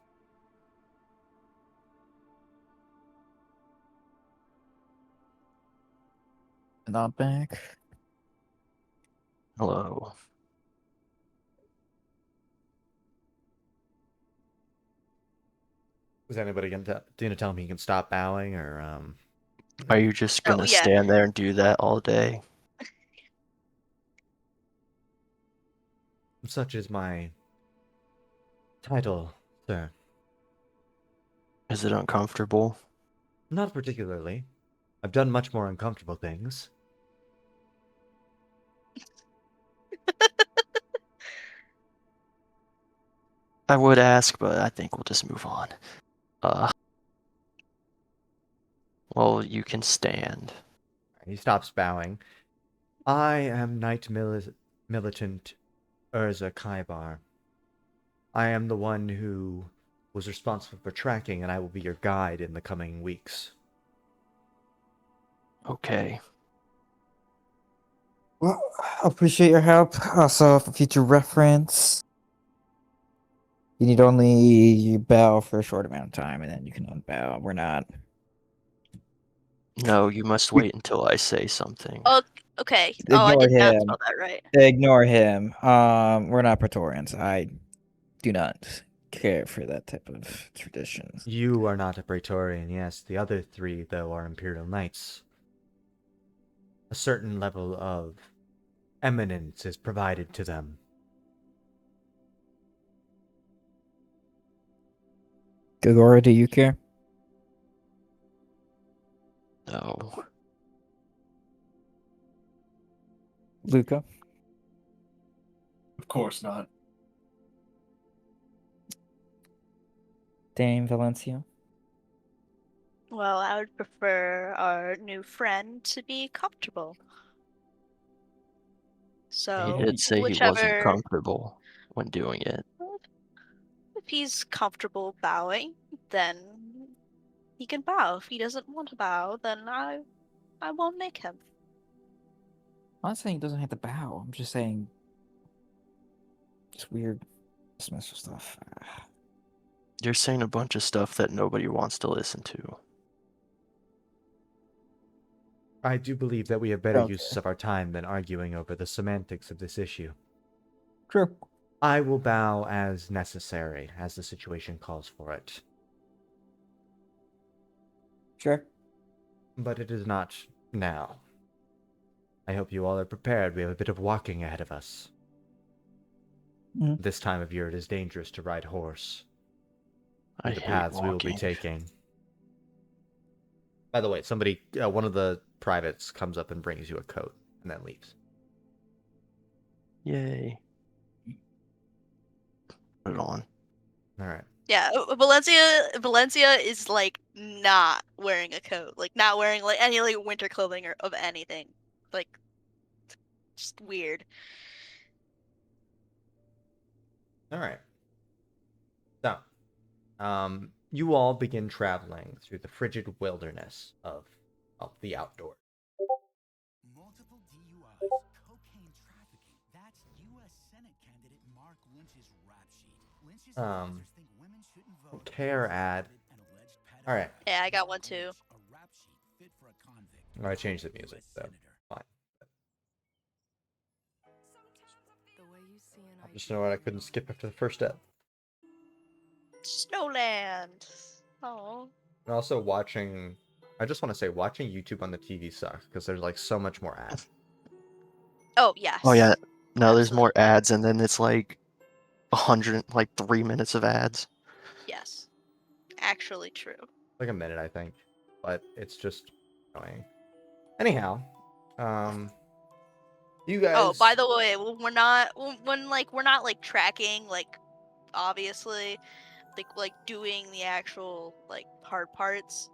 Not back. Hello. Is anybody gonna tell me he can stop bowing, or Are you just Oh, gonna yeah. stand there and do that all day? such is my title, sir? Is it uncomfortable? Not particularly. I've done much more uncomfortable things. I would ask, but I think we'll just move on. Well, you can stand. He stops bowing. I am Knight Militant Urza Kaibar. I am the one who was responsible for tracking, and I will be your guide in the coming weeks. Okay. Well, appreciate your help. Also, for future reference, you need only bow for a short amount of time, and then you can unbow. We're not. No, you must wait until I say something. Oh, okay. Oh, I Ignore did not him. spell that right. Ignore him. We're not Praetorians. I do not care for that type of tradition. You are not a Praetorian, yes. The other three, though, are Imperial Knights. A certain level of eminence is provided to them. Grigori, do you care? No. Luka? Of course not. Dame Valencia? Well, I would prefer our new friend to be comfortable. He So, did say he wasn't whichever, comfortable when doing it. if he's comfortable bowing, then he can bow. If he doesn't want to bow, then I won't make him. I'm not saying he doesn't have to bow. I'm just saying it's weird dismissal stuff. You're saying a bunch of stuff that nobody wants to listen to. I do believe that we have better Okay. uses of our time than arguing over the semantics of this issue. True. I will bow as necessary, as the situation calls for it. Sure. But it is not now. I hope you all are prepared. We have a bit of walking ahead of us. Mhm. This time of year, it is dangerous to ride horse. I The hate paths we will be walking. taking. By the way, somebody, one of the privates comes up and brings you a coat, and then leaves. Yay. Put it on. All right. Yeah, Valencia is like not wearing a coat, like not wearing like any like winter clothing or of anything, like just weird. All right. So, you all begin traveling through the frigid wilderness of the outdoor. Multiple DUIs, cocaine trafficking. That's U.S. Senate candidate Mark Lynch's rap sheet. Lynch's advisors think women shouldn't vote. Care ad. An alleged pedophile. All right. Yeah, I got one too. A rap sheet fit for a convict. I changed the music, US so senator. fine. The way you see an I just know what I couldn't skip after the first step. Snowland. Oh. And also watching, I just want to say, watching YouTube on the TV sucks because there's like so much more ads. Oh yes. Oh yeah. No, there's Absolutely. more ads, and then it's like 3 minutes of ads. Yes. Actually true. Like a minute, I think, but it's just annoying. Anyhow, you guys. Oh, by the way, we're not we're not like tracking like obviously like doing the actual like hard parts.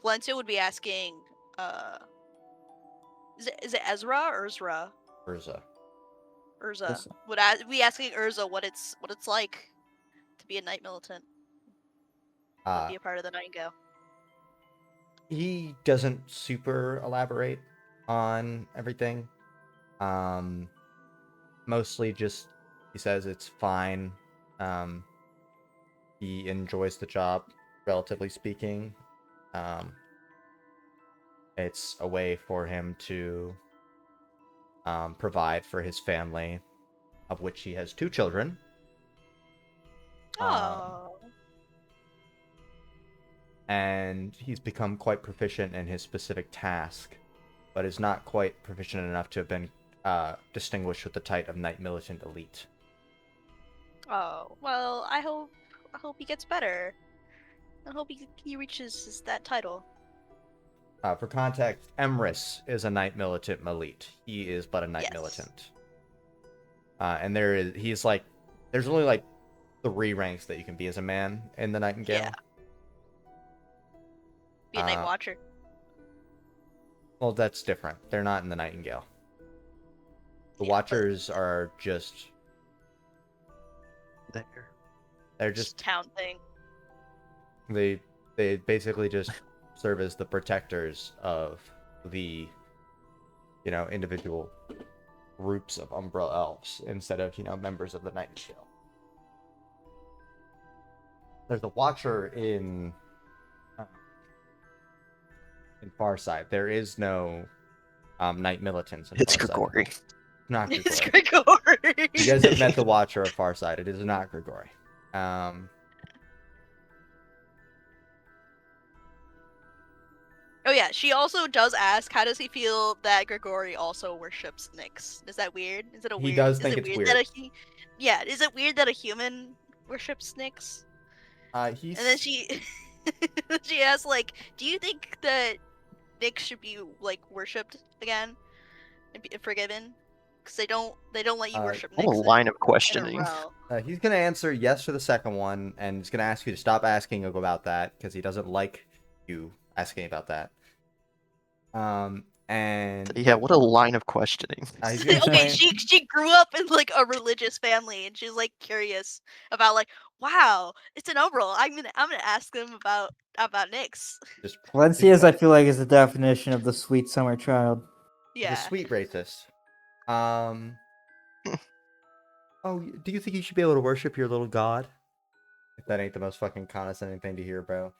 Valencia would be asking is it Ezra or Uzra? Urza. Urza. Urza. Would be asking Urza what it's like to be a Knight Militant, be a part of the Nightingale. He doesn't super elaborate on everything. Mostly just he says it's fine. He enjoys the job, relatively speaking. It's a way for him to provide for his family, of which he has 2 children. Oh. And he's become quite proficient in his specific task, but is not quite proficient enough to have been distinguished with the title of Knight Militant Elite. Oh. Well, I hope he gets better. I hope he reaches that title. For context, Emrys is a Knight Militant Elite. He is but a Knight Yes. Militant. And there's only like 3 ranks that you can be as a man in the Nightingale. Yeah. Be a Night Watcher. Well, that's different. They're not in the Nightingale. The Yeah, but- Watchers are just... There. They're Just just... town thing. They basically just serve as the protectors of the, individual groups of Umbral Elves instead of, members of the Nightingale. There's a Watcher in Farside. There is no Knight Militants in It's Farside. Grigori. Not Grigori. It's Grigori. You guys have met the Watcher of Farside. It is not Grigori. Oh yeah, she also does ask, how does he feel that Grigori also worships Nyx? Is that weird? Is it a He weird? does is think it it's weird. That weird. yeah, is it weird that a human worships Nyx? He's... And then she she asks like, do you think that Nyx should be like worshipped again and be forgiven? Because they don't let you worship What a Nyx line of in a questioning. row. He's gonna answer yes to the second one, and he's gonna ask you to stop asking about that because he doesn't like you asking about that. And Yeah, what a line of questioning. he's gonna Okay, explain- she grew up in like a religious family, and she's like curious about like, wow, it's an Umbral. I'm gonna ask them about Nyx. just Valencia's, I feel like, is the definition of the sweet summer child. he's a Yeah. sweet racist. Oh, do you think you should be able to worship your little god? If that ain't the most fucking condescending thing to hear, bro.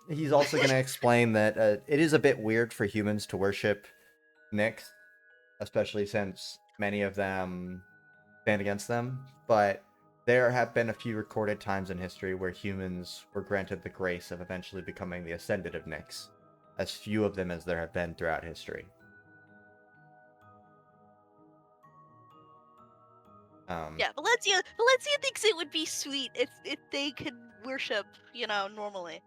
He's also gonna explain that it is a bit weird for humans to worship Nyx, especially since many of them stand against them, but there have been a few recorded times in history where humans were granted the grace of eventually becoming the ascendant of Nyx, as few of them as there have been throughout history. Yeah, Valencia thinks it would be sweet if they could worship, normally.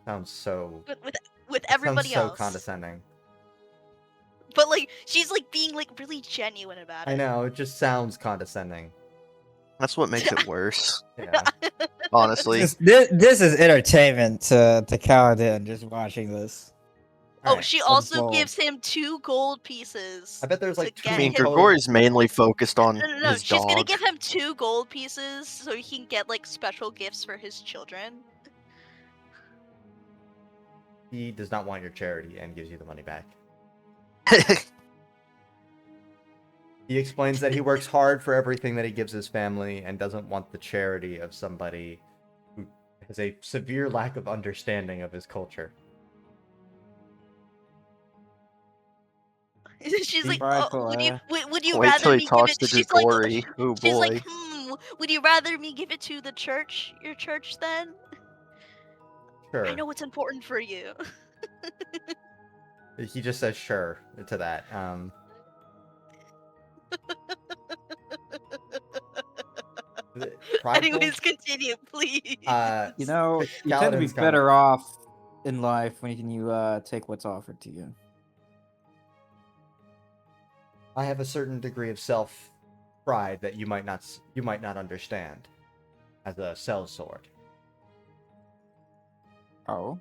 Sounds so. With Sounds everybody so else. condescending. But like she's like being like really genuine about it. I know, it just sounds condescending. That's what makes it worse, Yeah. honestly. This is entertainment to Kalidin just watching this. Oh, Alright. she Some also gold. gives him 2 gold pieces. I bet there's like to two I get mean, him- total- Grigori's mainly focused on No. his She's gonna dog. give him 2 gold pieces so he can get like special gifts for his children. He does not want your charity and gives you the money back. He explains that he works hard for everything that he gives his family and doesn't want the charity of somebody who has a severe lack of understanding of his culture. She's like, Right, oh, would you Wait till rather he me give talks it? to She's like, Grigori. Oh she's boy. like, would you rather me give it to the church, your church then? Sure. I know what's important for you. He just says sure to that. Prideful? Anyways, continue, please. You know, K- you tend to be Kaladin's comment. better off in life when you take what's offered to you. I have a certain degree of self pride that you might not understand as a sellsword. Oh,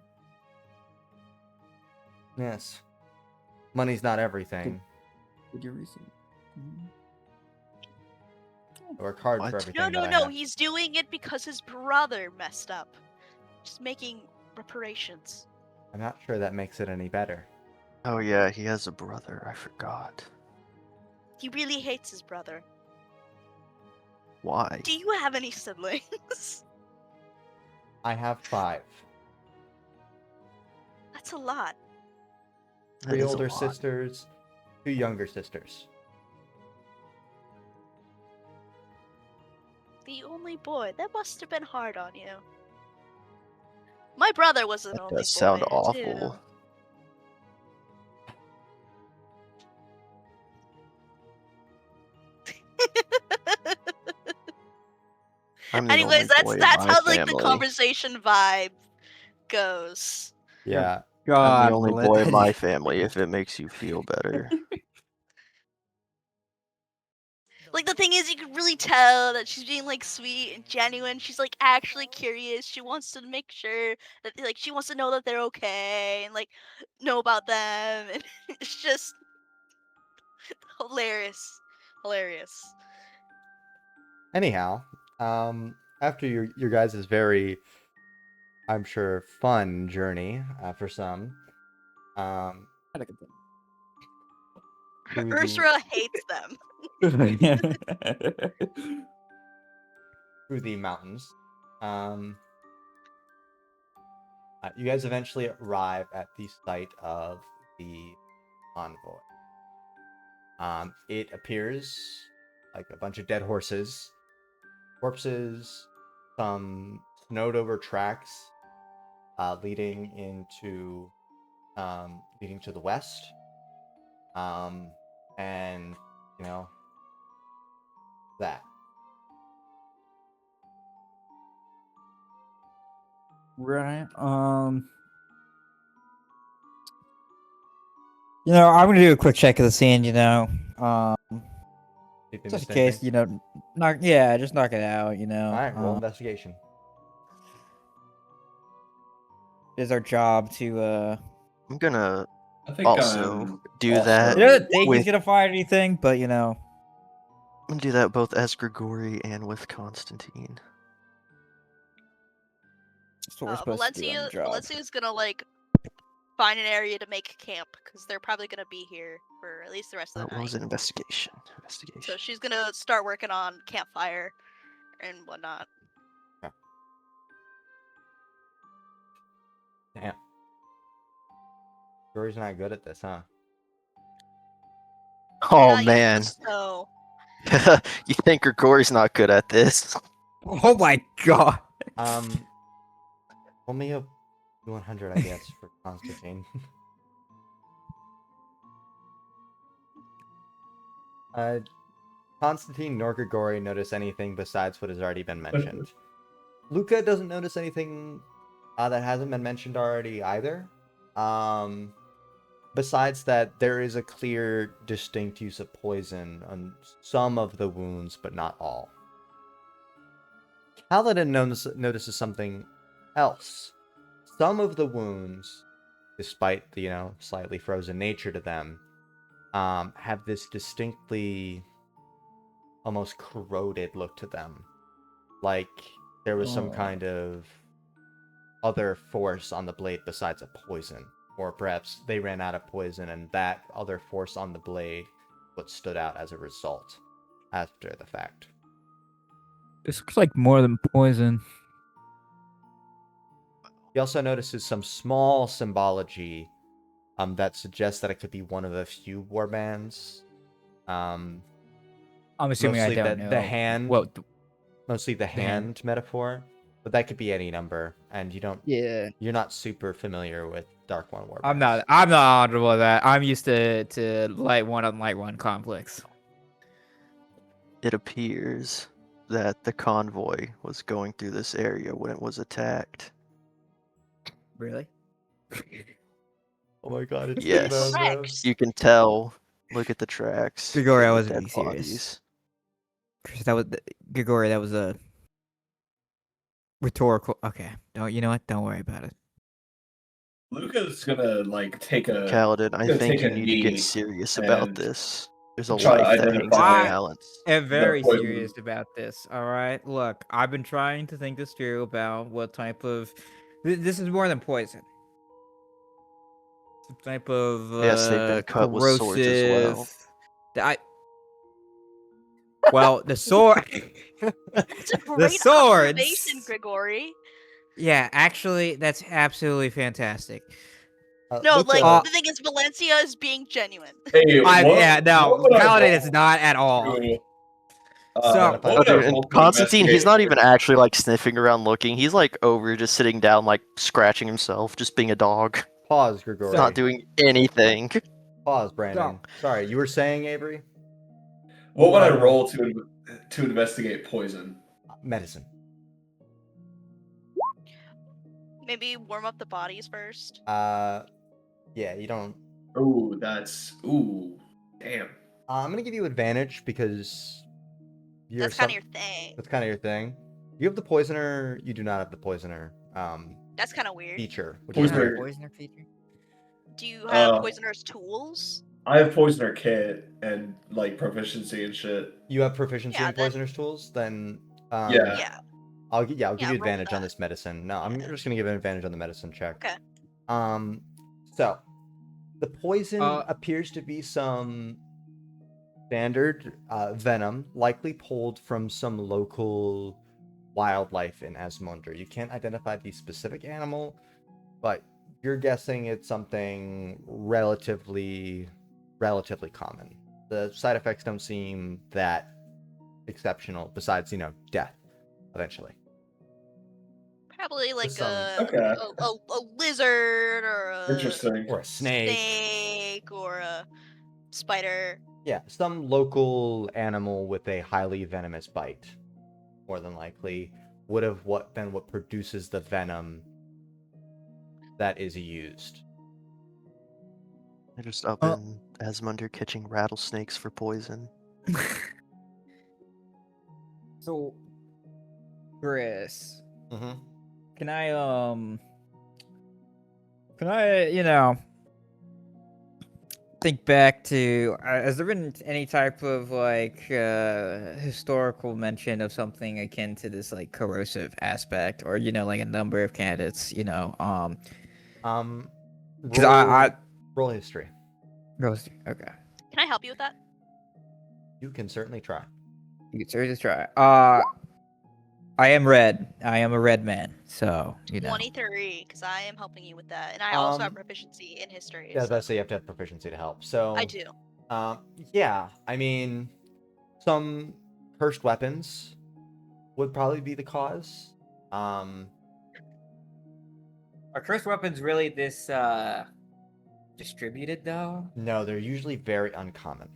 Yes. Money's not everything. did you receive? I work hard for What? everything No, that I have. he's doing it because his brother messed up. Just making reparations. I'm not sure that makes it any better. Oh yeah, he has a brother. I forgot. He really hates his brother. Why? Do you have any siblings? I have 5. That's a lot. That 3 is a older lot. sisters, 2 younger sisters. The only boy. That must have been hard on you. My brother was an That only does sound boy, awful. too. I'm the Anyways, only boy in that's my how like the family. conversation vibe goes. Yeah. I'm God, the only boy in my family, if it makes you feel better. Like the thing is, you can really tell that she's being like sweet and genuine. She's like actually curious. She wants to make sure that like she wants to know that they're okay and like know about them. And it's just hilarious. Anyhow, after your guys' very, I'm sure, fun journey for some, through the, Ursula hates them. through the mountains, you guys eventually arrive at the site of the convoy. It appears like a bunch of dead horses, corpses, some snowed over tracks leading to the west. And that. Right. I'm gonna do a quick check of the scene. See if you Just in missed case, anything. just knock it out. All right, roll investigation. It is our job to. I'm gonna I think also I'm do also- that. I don't think with- he's gonna find anything, but I'm gonna do that both as Grigori and with Constantine. that's what we're supposed to do on the job. Valencia's gonna like find an area to make camp because they're probably gonna be here for at least the rest of the What night. was it? Investigation. So she's gonna start working on campfire and whatnot. Damn. Rory's not good at this, huh? Oh Not man, use the snow. you think Grigori's not good at this? Oh my god. Roll me a 100, I guess, for Constantine. Constantine nor Grigori notice anything besides what has already been mentioned. Luka doesn't notice anything that hasn't been mentioned already either. Besides that, there is a clear, distinct use of poison on some of the wounds, but not all. Kalidin notices something else. Some of the wounds, despite the slightly frozen nature to them, have this distinctly almost corroded look to them, like there was some kind of other force on the blade besides a poison, or perhaps they ran out of poison and that other force on the blade what stood out as a result after the fact. This looks like more than poison. He also notices some small symbology that suggests that it could be one of a few warbands. I'm assuming I Mostly don't know. the hand. Well, Mostly the hand metaphor, but that could be any number, and yeah. you're not super familiar with Dark One warbands. I'm not honorable with that. I'm used to light one on light one conflicts. It appears that the convoy was going through this area when it was attacked. Really? Oh my god, it's Yes. those, man. Rex. You can tell. Look at the tracks. Grigori, I the wasn't dead being serious. bodies. Chris, Grigori. That was a rhetorical. Okay, you know what? Don't worry about it. Luca's gonna take a Kaladin, I gonna think take you a need to get knee serious about and this. There's a try to life that hangs in the identify balance. I'm very poison. serious about this. All right, look, I've been trying to think this through about what type of. This is more than poison. Some type of Yes, they've been cut with swords as well. corrosive. Well, the sword. It's a The great swords. observation, Grigori. Yeah, actually, that's absolutely fantastic. No, Luca, the thing is, Valencia is being genuine. Hey, Yeah, no, what would I Paladin roll is not at all. to, So- what Oh, would I Dude, roll and to Constantine, he's investigate not even actually sniffing around looking. He's over just sitting down, scratching himself, just being a dog. pause, Grigori. Not doing anything. Pause, Brandon. Sorry, you were saying, Avery? What would I roll to investigate poison? Medicine. Maybe warm up the bodies first. Yeah, you don't. Ooh, damn. I'm gonna give you advantage because That's kind of your thing. That's kind of your thing. You have the poisoner. You do not have the poisoner. That's kind of weird. Feature. Which Do you is have a Poisoner. weird. poisoner feature? Do you have Uh, poisoner's tools? I have poisoner kit and proficiency and shit. You have proficiency Yeah, in then- poisoner's tools. Then Yeah. Yeah. I'll give you roll advantage on that. this medicine. No, I'm Yeah. just gonna give an advantage on the medicine check. Okay. So the poison Uh, appears to be some standard venom, likely pulled from some local wildlife in Asmundar. You can't identify the specific animal, but you're guessing it's something relatively common. The side effects don't seem that exceptional, besides death eventually. Probably like some- Okay. a lizard or a Interesting. Or a snake. snake or a spider. Yeah, some local animal with a highly venomous bite, more than likely, would have been what produces the venom that is used. They're just up in Asmundar catching rattlesnakes for poison. So, Chris, Mm-hmm. can I think back to, has there been any type of historical mention of something akin to this corrosive aspect, or a number of candidates, because Roll history. okay, Can I help you with that? You can certainly try. you can seriously try. I am red. I am a red man, so 23, because I am helping you with that, and I also have Um, proficiency in history. Yeah, so that's say you have to have proficiency to help. So I do. Yeah, I mean, some cursed weapons would probably be the cause. Are cursed weapons really this distributed though? No, they're usually very uncommon.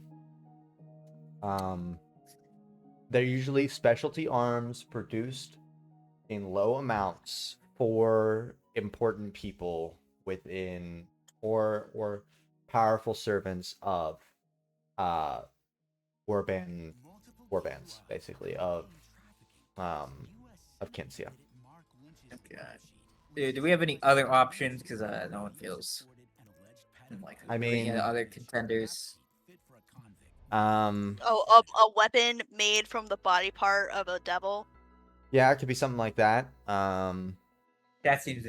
They're usually specialty arms produced in low amounts for important people within or powerful servants of warbands basically of Kinsia. Okay. Do we have any other options? Because no one feels like I any mean, other contenders. um Oh, a weapon made from the body part of a devil. yeah, it could be something like that. That seems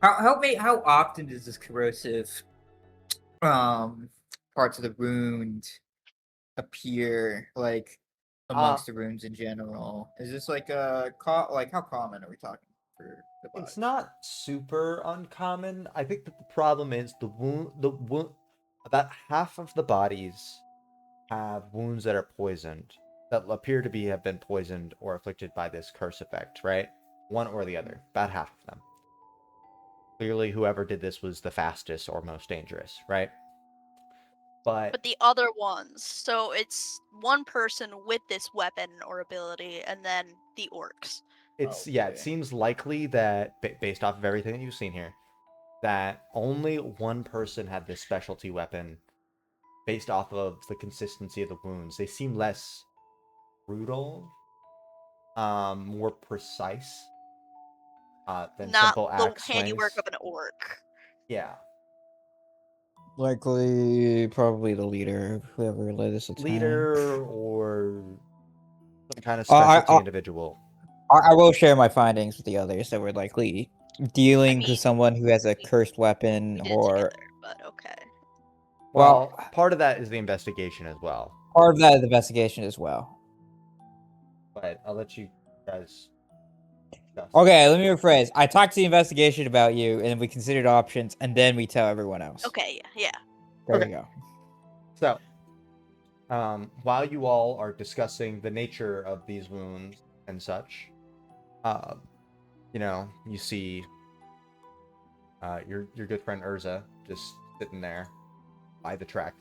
how often does this corrosive parts of the wound appear like amongst the runes in general? Is this like like how common are we talking for the It's bugs? not super uncommon. I think that the problem is the wound about half of the bodies have wounds that are poisoned, that appear to have been poisoned or afflicted by this curse effect, right? One or the other, about half of them. Clearly, whoever did this was the fastest or most dangerous, right? But the other ones, so it's one person with this weapon or ability, and then the orcs. It Okay. seems likely that based off of everything that you've seen here, that only one person had this specialty weapon. Based off of the consistency of the wounds, they seem less brutal, more precise, than Not simple the axe handiwork swings. of an orc. Yeah, Likely, probably the leader, whoever led this attack. leader or some kind of I- specialty individual. I will share my findings with the others that were likely dealing mean, with someone who has a cursed weapon We did or together, but okay. Well, part of that is the investigation as well, part of that is investigation as well. but I'll let you guys discuss. Okay, let me rephrase. I talked to the investigation about you, and we considered options, and then we tell everyone else. Okay, yeah. There Okay. we go. So, while you all are discussing the nature of these wounds and such, you see your good friend Urza just sitting there by the track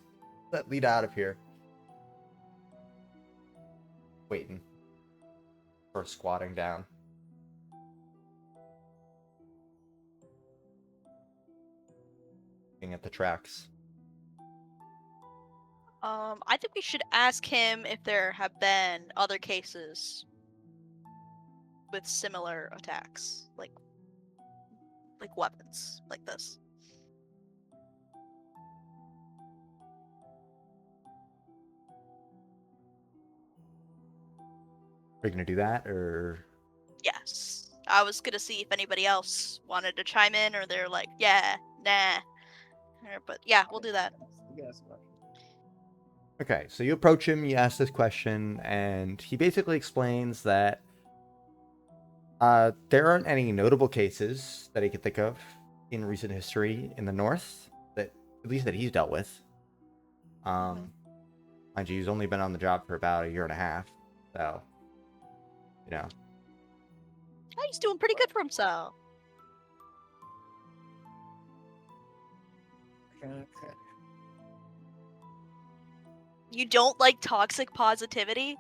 that lead out of here, waiting for squatting down. Looking at the tracks. I think we should ask him if there have been other cases with similar attacks, like weapons like this. Are you gonna do that, or? Yes. I was gonna see if anybody else wanted to chime in, or they're like, yeah, nah. But yeah, we'll do that. Okay, so you approach him, you ask this question, and he basically explains that there aren't any notable cases that he could think of in recent history in the north, that at least that he's dealt with. Mind you, he's only been on the job for about a year and a half, so Oh, he's doing pretty good for himself. Okay. You don't like toxic positivity?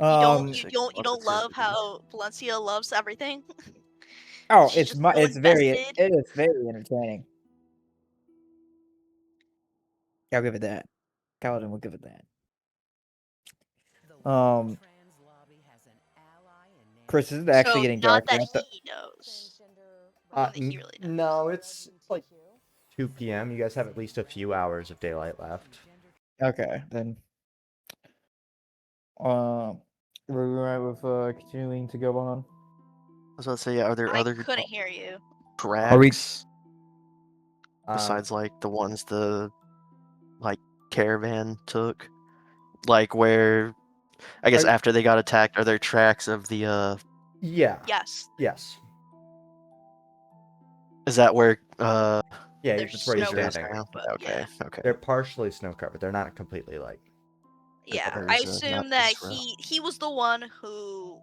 You don't love how Valencia loves everything? Oh, She's just so it's very invested. entertaining. I'll give it that. Kalidin will give it that. Chris, is it actually So getting not dark? that yet? he knows. Only he really knows. no, it's like 2 p.m. You guys have at least a few hours of daylight left. Okay, then. We're right with continuing to go on. I was about to say, yeah, are there I other couldn't hear you. tracks Um, besides like the ones the caravan took? Like where I guess Are- after they got attacked, are there tracks of the yeah, Yes. yes. Is that where Yeah, There's that's where you're snow Israel's standing. covered, now? but Okay, yeah. okay. They're partially snow covered. They're not completely like. Yeah, There's I not assume that Israel. he was the one who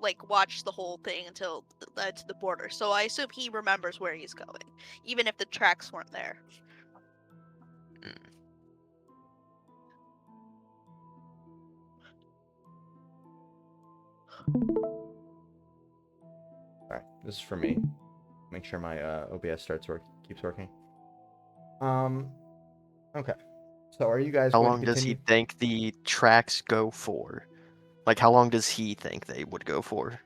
like watched the whole thing until it led to the border. So I assume he remembers where he's going, even if the tracks weren't there. All right, this is for me. Make sure my OBS keeps working. Okay. So are you guys How going long to does he continue? think the tracks go for? Like, how long does he think they would go for?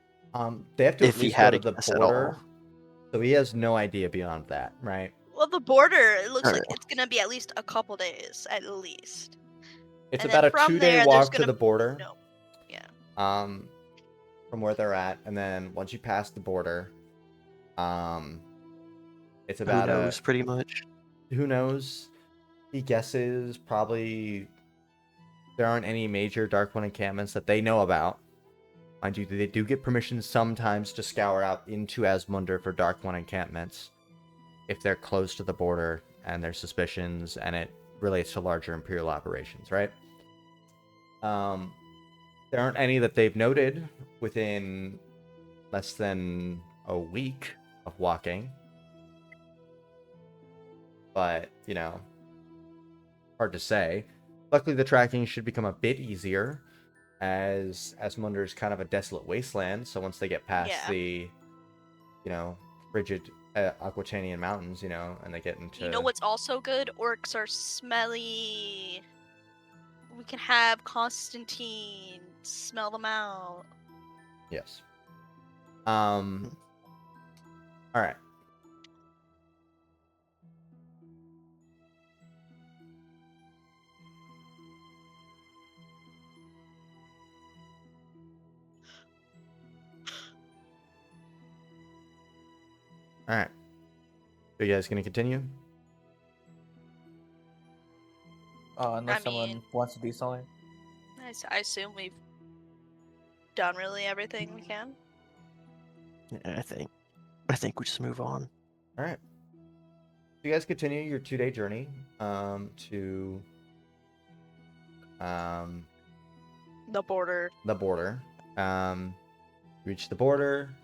They have to If at he least go had to a the guess at all. border, so he has no idea beyond that, right? Well, the border, it looks like Alright. it's gonna be at least a couple days, at least. It's And about then a from 2-day there, there's walk to gonna the border. no, yeah. From where they're at, and then once you pass the border, it's Who about knows, pretty much. who knows? He guesses probably there aren't any major Dark One encampments that they know about. Mind you, they do get permission sometimes to scour out into Asmundar for Dark One encampments if they're close to the border and there's suspicions and it relates to larger Imperial operations, right? There aren't any that they've noted within less than a week of walking. But, hard to say. Luckily, the tracking should become a bit easier, as Asmundar is kind of a desolate wasteland. So once they get past the, frigid Aquitanian mountains, and they get into. You know what's also good? Orcs are smelly. We can have Constantine smell them out. Yes. All right. All right. Are you guys gonna continue? Unless I someone mean- wants to do something. I assume we've done really everything we can. Yeah, I think we just move on. All right. You guys continue your 2-day journey to The border. the border. Reach the border,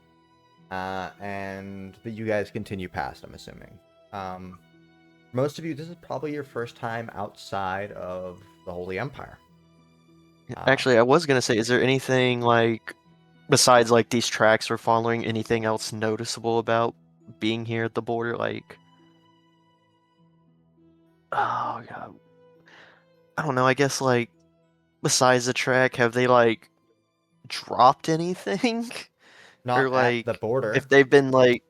and you guys continue past, I'm assuming. For most of you, this is probably your first time outside of the Holy Empire. Actually, I was gonna say, is there anything, like, besides, like, these tracks we're following, anything else noticeable about being here at the border? Like, oh, God. I don't know, I guess, like, besides the track, have they, like, dropped anything? Not Or, at like, the border. if they've been, like...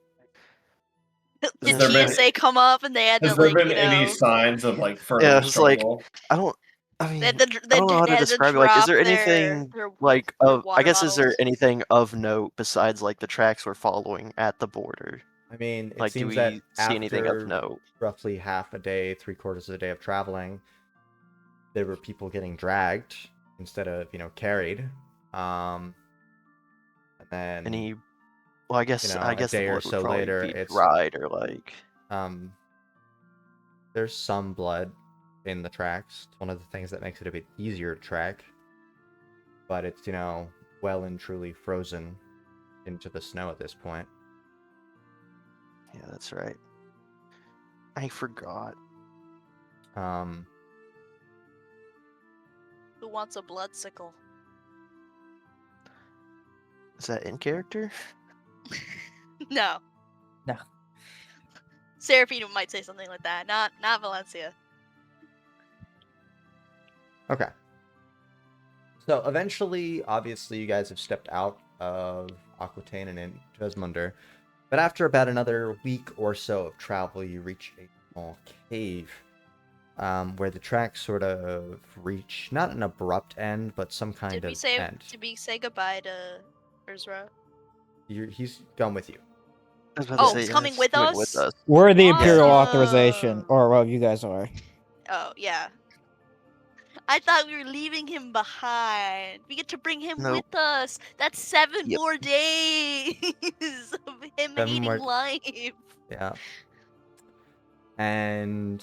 Did there been- TSA come up and they had Has to, there like, been any signs of like further Yeah, it's like, struggle? I don't they had to, I don't know how to had describe it. Like, is drop there their- anything their like water I guess is there bottles? anything of note besides like the tracks we're following at the border? I mean, it Like, do seems we that see anything of after note? roughly half a day, 3/4 of a day of traveling, there were people getting dragged instead of, carried. And then Any? Well, I guess a the day or blood would so probably later, be it's dried or like. there's some blood in the tracks. It's one of the things that makes it a bit easier to track. But it's, well and truly frozen into the snow at this point. Yeah, that's right. I forgot. Who wants a blood sickle? Is that in character? No. No. Seraphina might say something like that. Not Valencia. Okay. So eventually, obviously, you guys have stepped out of Aquitaine and into Asmundar. But after about another week or so of travel, you reach a small cave where the tracks sort of reach not an abrupt end, but some kind Did of we say end. goodbye to Urzra? He's gone with you. I was about to Oh, say, he's yeah, coming it's with coming us? with us. We're the Imperial Awesome. authorization, or well, you guys are. Oh yeah. I thought we were leaving him behind. We get to bring him Nope. with us. That's 7 Yep. more days of him 7 hating more- life. Yeah. And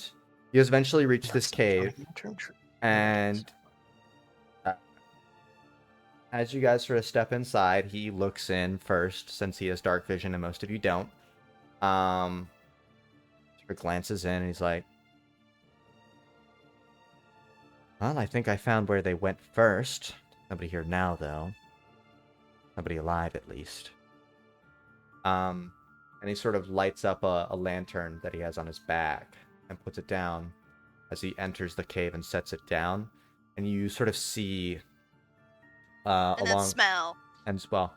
you guys eventually reach this That's not cave, a term tree. and as you guys sort of step inside, he looks in first, since he has dark vision and most of you don't. Sort of glances in, and he's like, well, I think I found where they went first. Nobody here now, though. Nobody alive, at least. And he sort of lights up a lantern that he has on his back and puts it down as he enters the cave and sets it down. And you sort of see And then along smell. and well,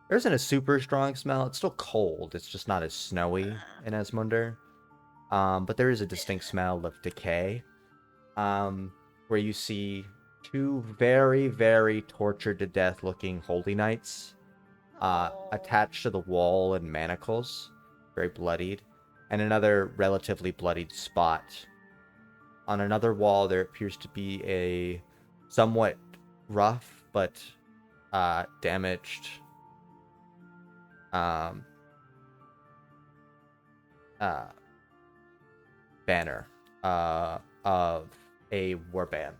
there isn't a super strong smell. It's still cold. It's just not as snowy in Esmunder. But there is a distinct smell of decay. Where you see 2 very, very tortured to death looking holy knights attached to the wall in manacles, very bloodied, and another relatively bloodied spot. On another wall, there appears to be a somewhat rough but damaged banner of a warband.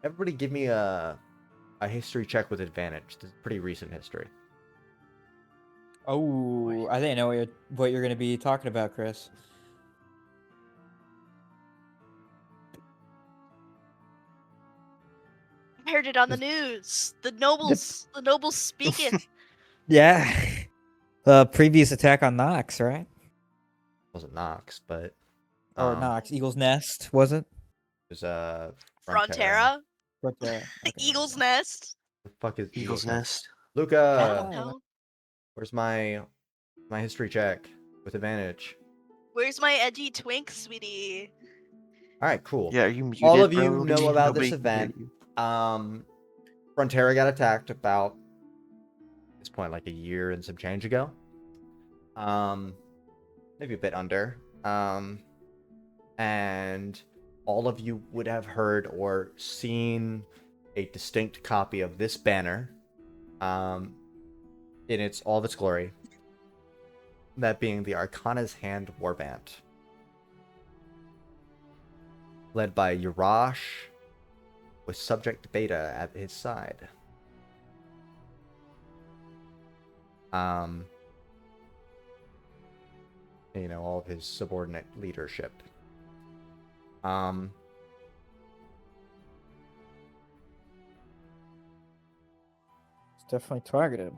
Everybody give me a history check with advantage. This is pretty recent history. Oh, I think I know what you're gonna be talking about, Chris. I heard it on the news. The nobles speaking. Yeah. Previous attack on Nox, right? It wasn't Nox, but Or Nox, Eagle's Nest, was it? it was Frontera. But, okay. Eagle's Nest. The fuck is Eagle's Nest. I Luka, don't know. where's my history check with advantage? Where's my edgy twink, sweetie? All right, cool. Yeah, are you muted, All of you bro? know about this Nobody can hear event. you. Frontera got attacked about at this point like a year and some change ago. Maybe a bit under. And all of you would have heard or seen a distinct copy of this banner in all of its glory. That being the Arcana's Hand Warband. Led by Urash, with Subject Beta at his side. You know, all of his subordinate leadership. It's definitely targeted.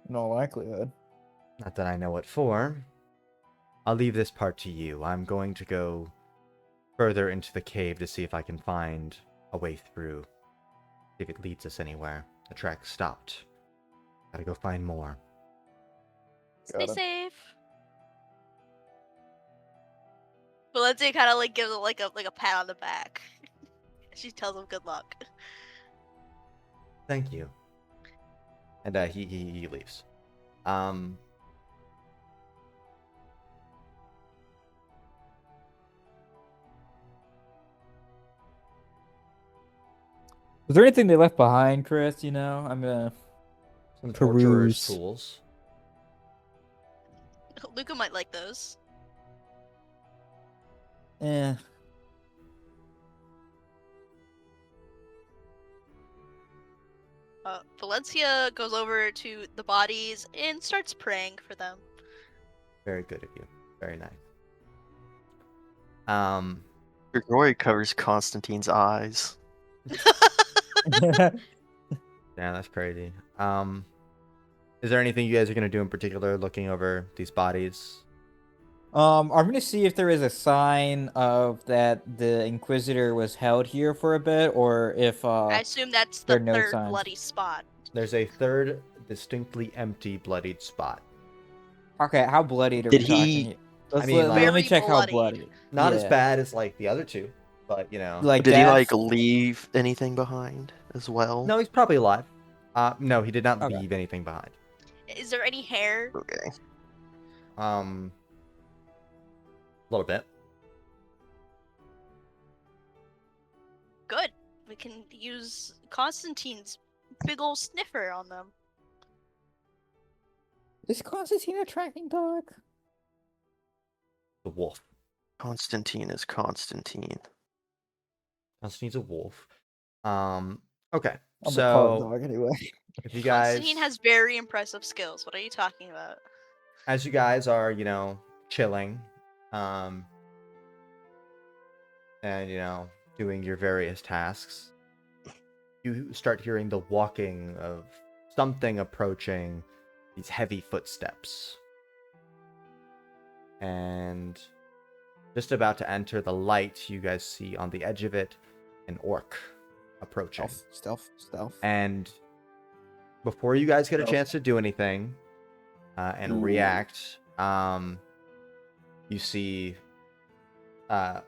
In all likelihood. Not that I know what for. I'll leave this part to you. I'm going to go further into the cave to see if I can find a way through. See if it leads us anywhere. The track stopped. Gotta go find more. Stay Got it. safe. Valencia kind of like gives it like a pat on the back. She tells him good luck. Thank you. And he leaves. Was there anything they left behind, Chris? You know, I'm gonna Some torturer's Peruse. tools. Luka might like those. eh. Valencia goes over to the bodies and starts praying for them. Very good of you. Very nice. Grigori covers Constantine's eyes. Yeah, that's crazy. Is there anything you guys are gonna do in particular, looking over these bodies? I'm gonna see if there is a sign of that the Inquisitor was held here for a bit, or if I assume that's there the are no third signs. bloody spot. There's a third distinctly empty, bloodied spot. okay, how bloodied are Did we talking? he- here? Let's, I mean, let, like- let me Very check how bloodied. bloody. Not as Yeah. bad as like the other two, but you know. Like Did he death? like leave anything behind as well? No, he's probably alive. No, he did not Okay. leave anything behind. Is there any hair? Okay. A little bit. We can use Constantine's big old sniffer on them. Is Constantine a tracking dog? The wolf. Constantine is Constantine. Constantine's a wolf. Okay. I'm gonna call it So dog anyway. if you guys, Constantine has very impressive skills. What are you talking about? as you guys are, chilling, and doing your various tasks, you start hearing the walking of something approaching these heavy footsteps. And just about to enter the light, you guys see on the edge of it an orc approaching. Stealth. And before you guys get a Stealth. chance to do anything and Ooh. react, you see a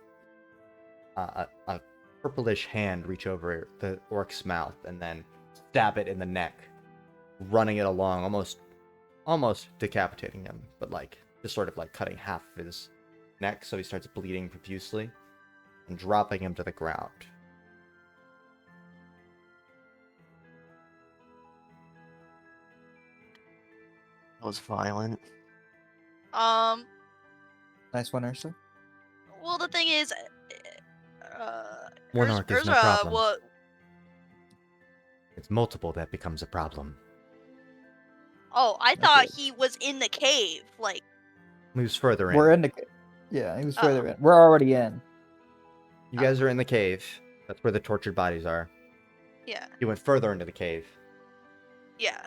purplish hand reach over the orc's mouth and then stab it in the neck, running it along, almost decapitating him, but just sort of cutting half of his neck, so he starts bleeding profusely and dropping him to the ground. That was violent. Nice one, Ursula. Well, the thing is, One orc is no Urza problem. wa- It's multiple that becomes a problem. Oh, I thought he was in the cave. Like, Moves further in. We're in the. Yeah, he was further Oh. in. We're already in. You guys are in the cave. That's where the tortured bodies are. yeah, You went further into the cave. yeah.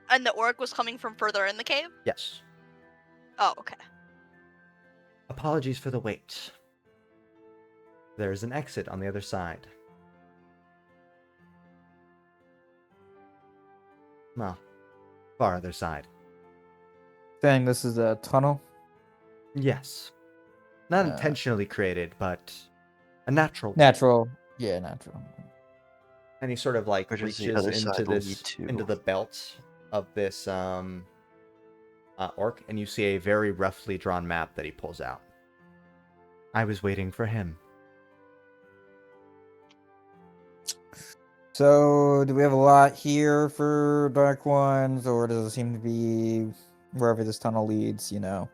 And the orc was coming from further in the cave? Yes. Oh, okay. Apologies for the wait. There is an exit on the other side. Well, far other side. Saying this is a tunnel. Yes. Not Uh, intentionally created, but a natural. Natural. Yeah, natural. And he sort of Where does the reaches other into side this lead to? into the belt of this orc, and you see a very roughly drawn map that he pulls out. I was waiting for him. So, do we have a lot here for Dark Ones, or does it seem to be wherever this tunnel leads, It's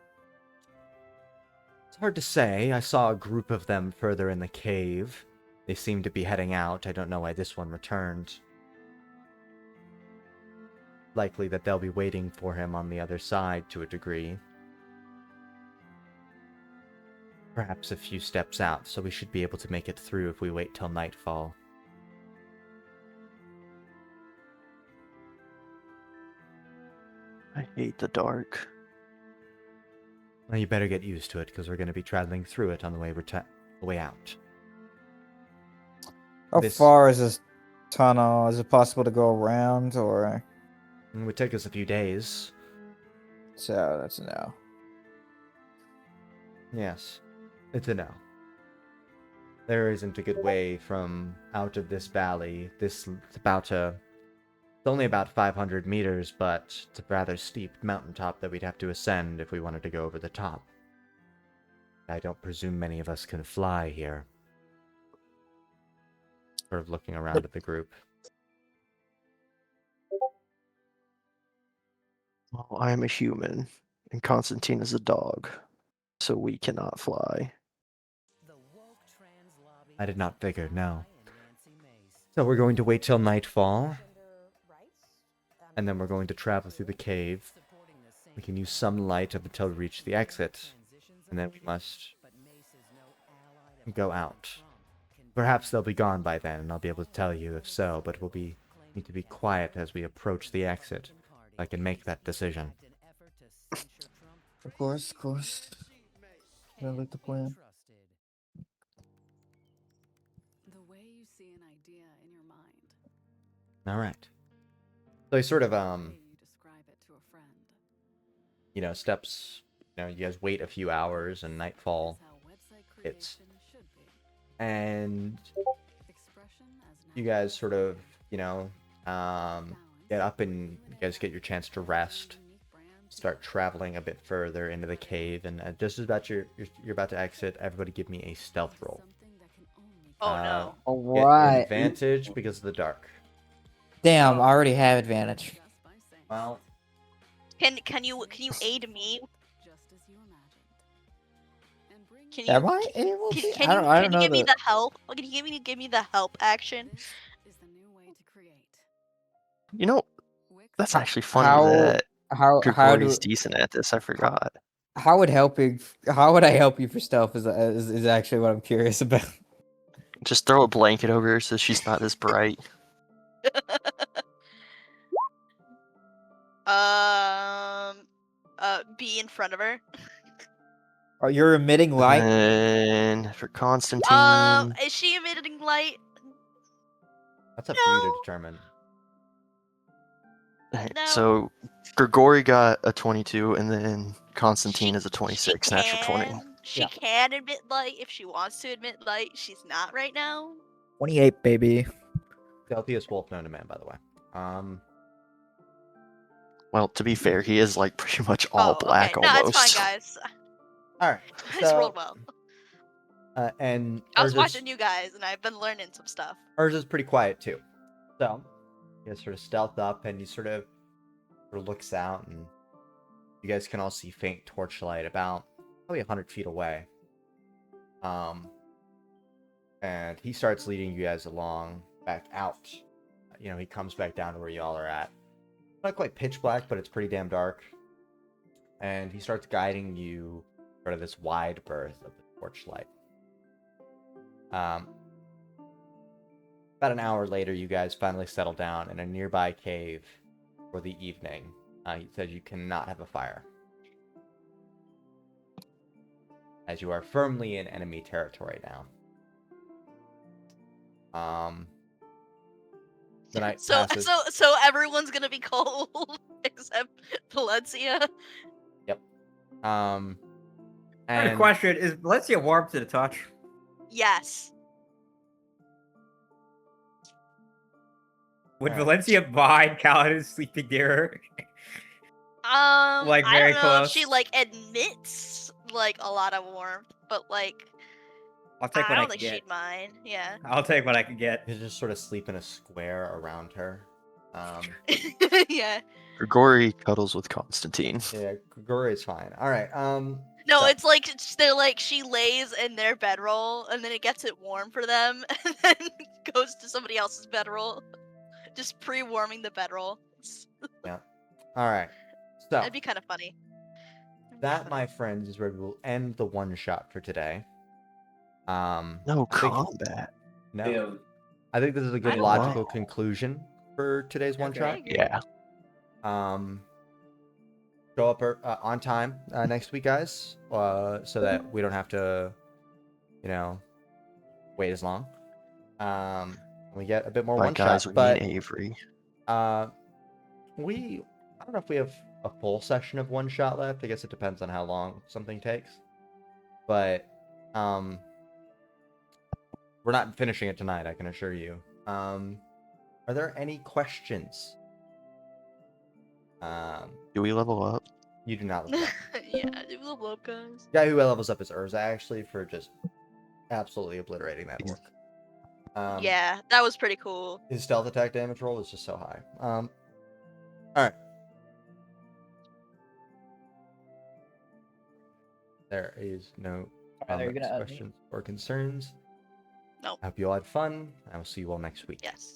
hard to say. I saw a group of them further in the cave. They seem to be heading out. I don't know why this one returned. Likely that they'll be waiting for him on the other side to a degree. Perhaps a few steps out, so we should be able to make it through if we wait till nightfall. I hate the dark. Well, you better get used to it, because we're going to be traveling through it on the way out. How This- far is this tunnel? Is it possible to go around, or It would take us a few days. so? That's a no. Yes, it's a no. There isn't a good way from out of this valley. It's only about 500 meters, but it's a rather steep mountaintop that we'd have to ascend if we wanted to go over the top. I don't presume many of us can fly here. Sort of looking around at the group. Well, I am a human, and Constantine is a dog, so we cannot fly. I did not figure, no. So we're going to wait till nightfall, and then we're going to travel through the cave. We can use some light up until we reach the exit, and then we must go out. Perhaps they'll be gone by then, and I'll be able to tell you if so, but need to be quiet as we approach the exit. I can make that decision. Of course. I like the plan. The way you see an idea in your mind. All right. So he sort of, the way you describe it to a friend. steps, you guys wait a few hours and nightfall Is how website hits. creation should be. And Expression as you guys sort of, get up and you guys get your chance to rest. Start traveling a bit further into the cave, and just as about you're about to exit, everybody give me a stealth roll. Oh no. Get Alright. advantage because of the dark. Damn, I already have advantage. Well, Can you aid me? Can you Am I able to? can I you don't know give me the. the help? Can you give me the help action? You know, that's actually funny How that how Grigori's do decent at this. I forgot. how would helping how would I help you for stealth is actually what I'm curious about. Just throw a blanket over her so she's not as bright. Be in front of her. Oh, you're emitting light. And for Constantine, Is she emitting light? that's up to you to No. determine. alright, No. so Grigori got a 22, and then Constantine She- is a 26, natural 20. She Yeah. can emit light if she wants to emit light. She's not right now. 28, baby. Stealthiest wolf known to man, by the way. Well, to be fair, he is like pretty much all black okay. No, it's almost. fine, guys. All right. I just rolled well. And I was Urza's- watching you guys, and I've been learning some stuff. Urza's pretty quiet too. So, you guys sort of stealth up, and he sort of looks out, and you guys can all see faint torchlight about probably 100 feet away. And he starts leading you guys along back out. You know, he comes back down to where y'all are at. Not quite pitch black, but it's pretty damn dark. And he starts guiding you sort of this wide berth of the torchlight. About an hour later, you guys finally settle down in a nearby cave for the evening. He says you cannot have a fire, as you are firmly in enemy territory now. The night passes. So everyone's gonna be cold except Valencia. Yep. I had a And question: is Valencia warm to the touch? Yes. Would Alright. Valencia mind Kalidin sleeping near her? Like, I very don't know if she close. like admits like a lot of warmth, but like I'll take I what I don't can think get. she'd mind. Yeah. I'll take what I can get. you just sort of sleep in a square around her. Yeah. Grigori cuddles with Constantine. Yeah, Grigori is fine. All right. No, So- it's like they're like she lays in their bedroll and then it gets it warm for them and then goes to somebody else's bedroll. Just pre-warming the bedroll. All right. So That'd be kind of funny. that, my friends, is where we will end the one shot for today. No I think- combat. No, Damn. I think this is a I good don't logical know. conclusion for today's one Okay. shot. Yeah. Show up on time next week, guys, so that we don't have to, wait as long. We get a bit more By one guys, shot, we but mean Avery. I don't know if we have a full session of one shot left. I guess it depends on how long something takes. But we're not finishing it tonight, I can assure you. Are there any questions? Do we level up? You do not level up. Yeah, do level up, guys. The guy who levels up is Urza, actually, for just absolutely obliterating that orc. Yeah, that was pretty cool. His stealth attack damage roll is just so high. Alright. There is no Are you gonna add me? questions or concerns. Nope. I hope you all had fun. I will see you all next week. Yes.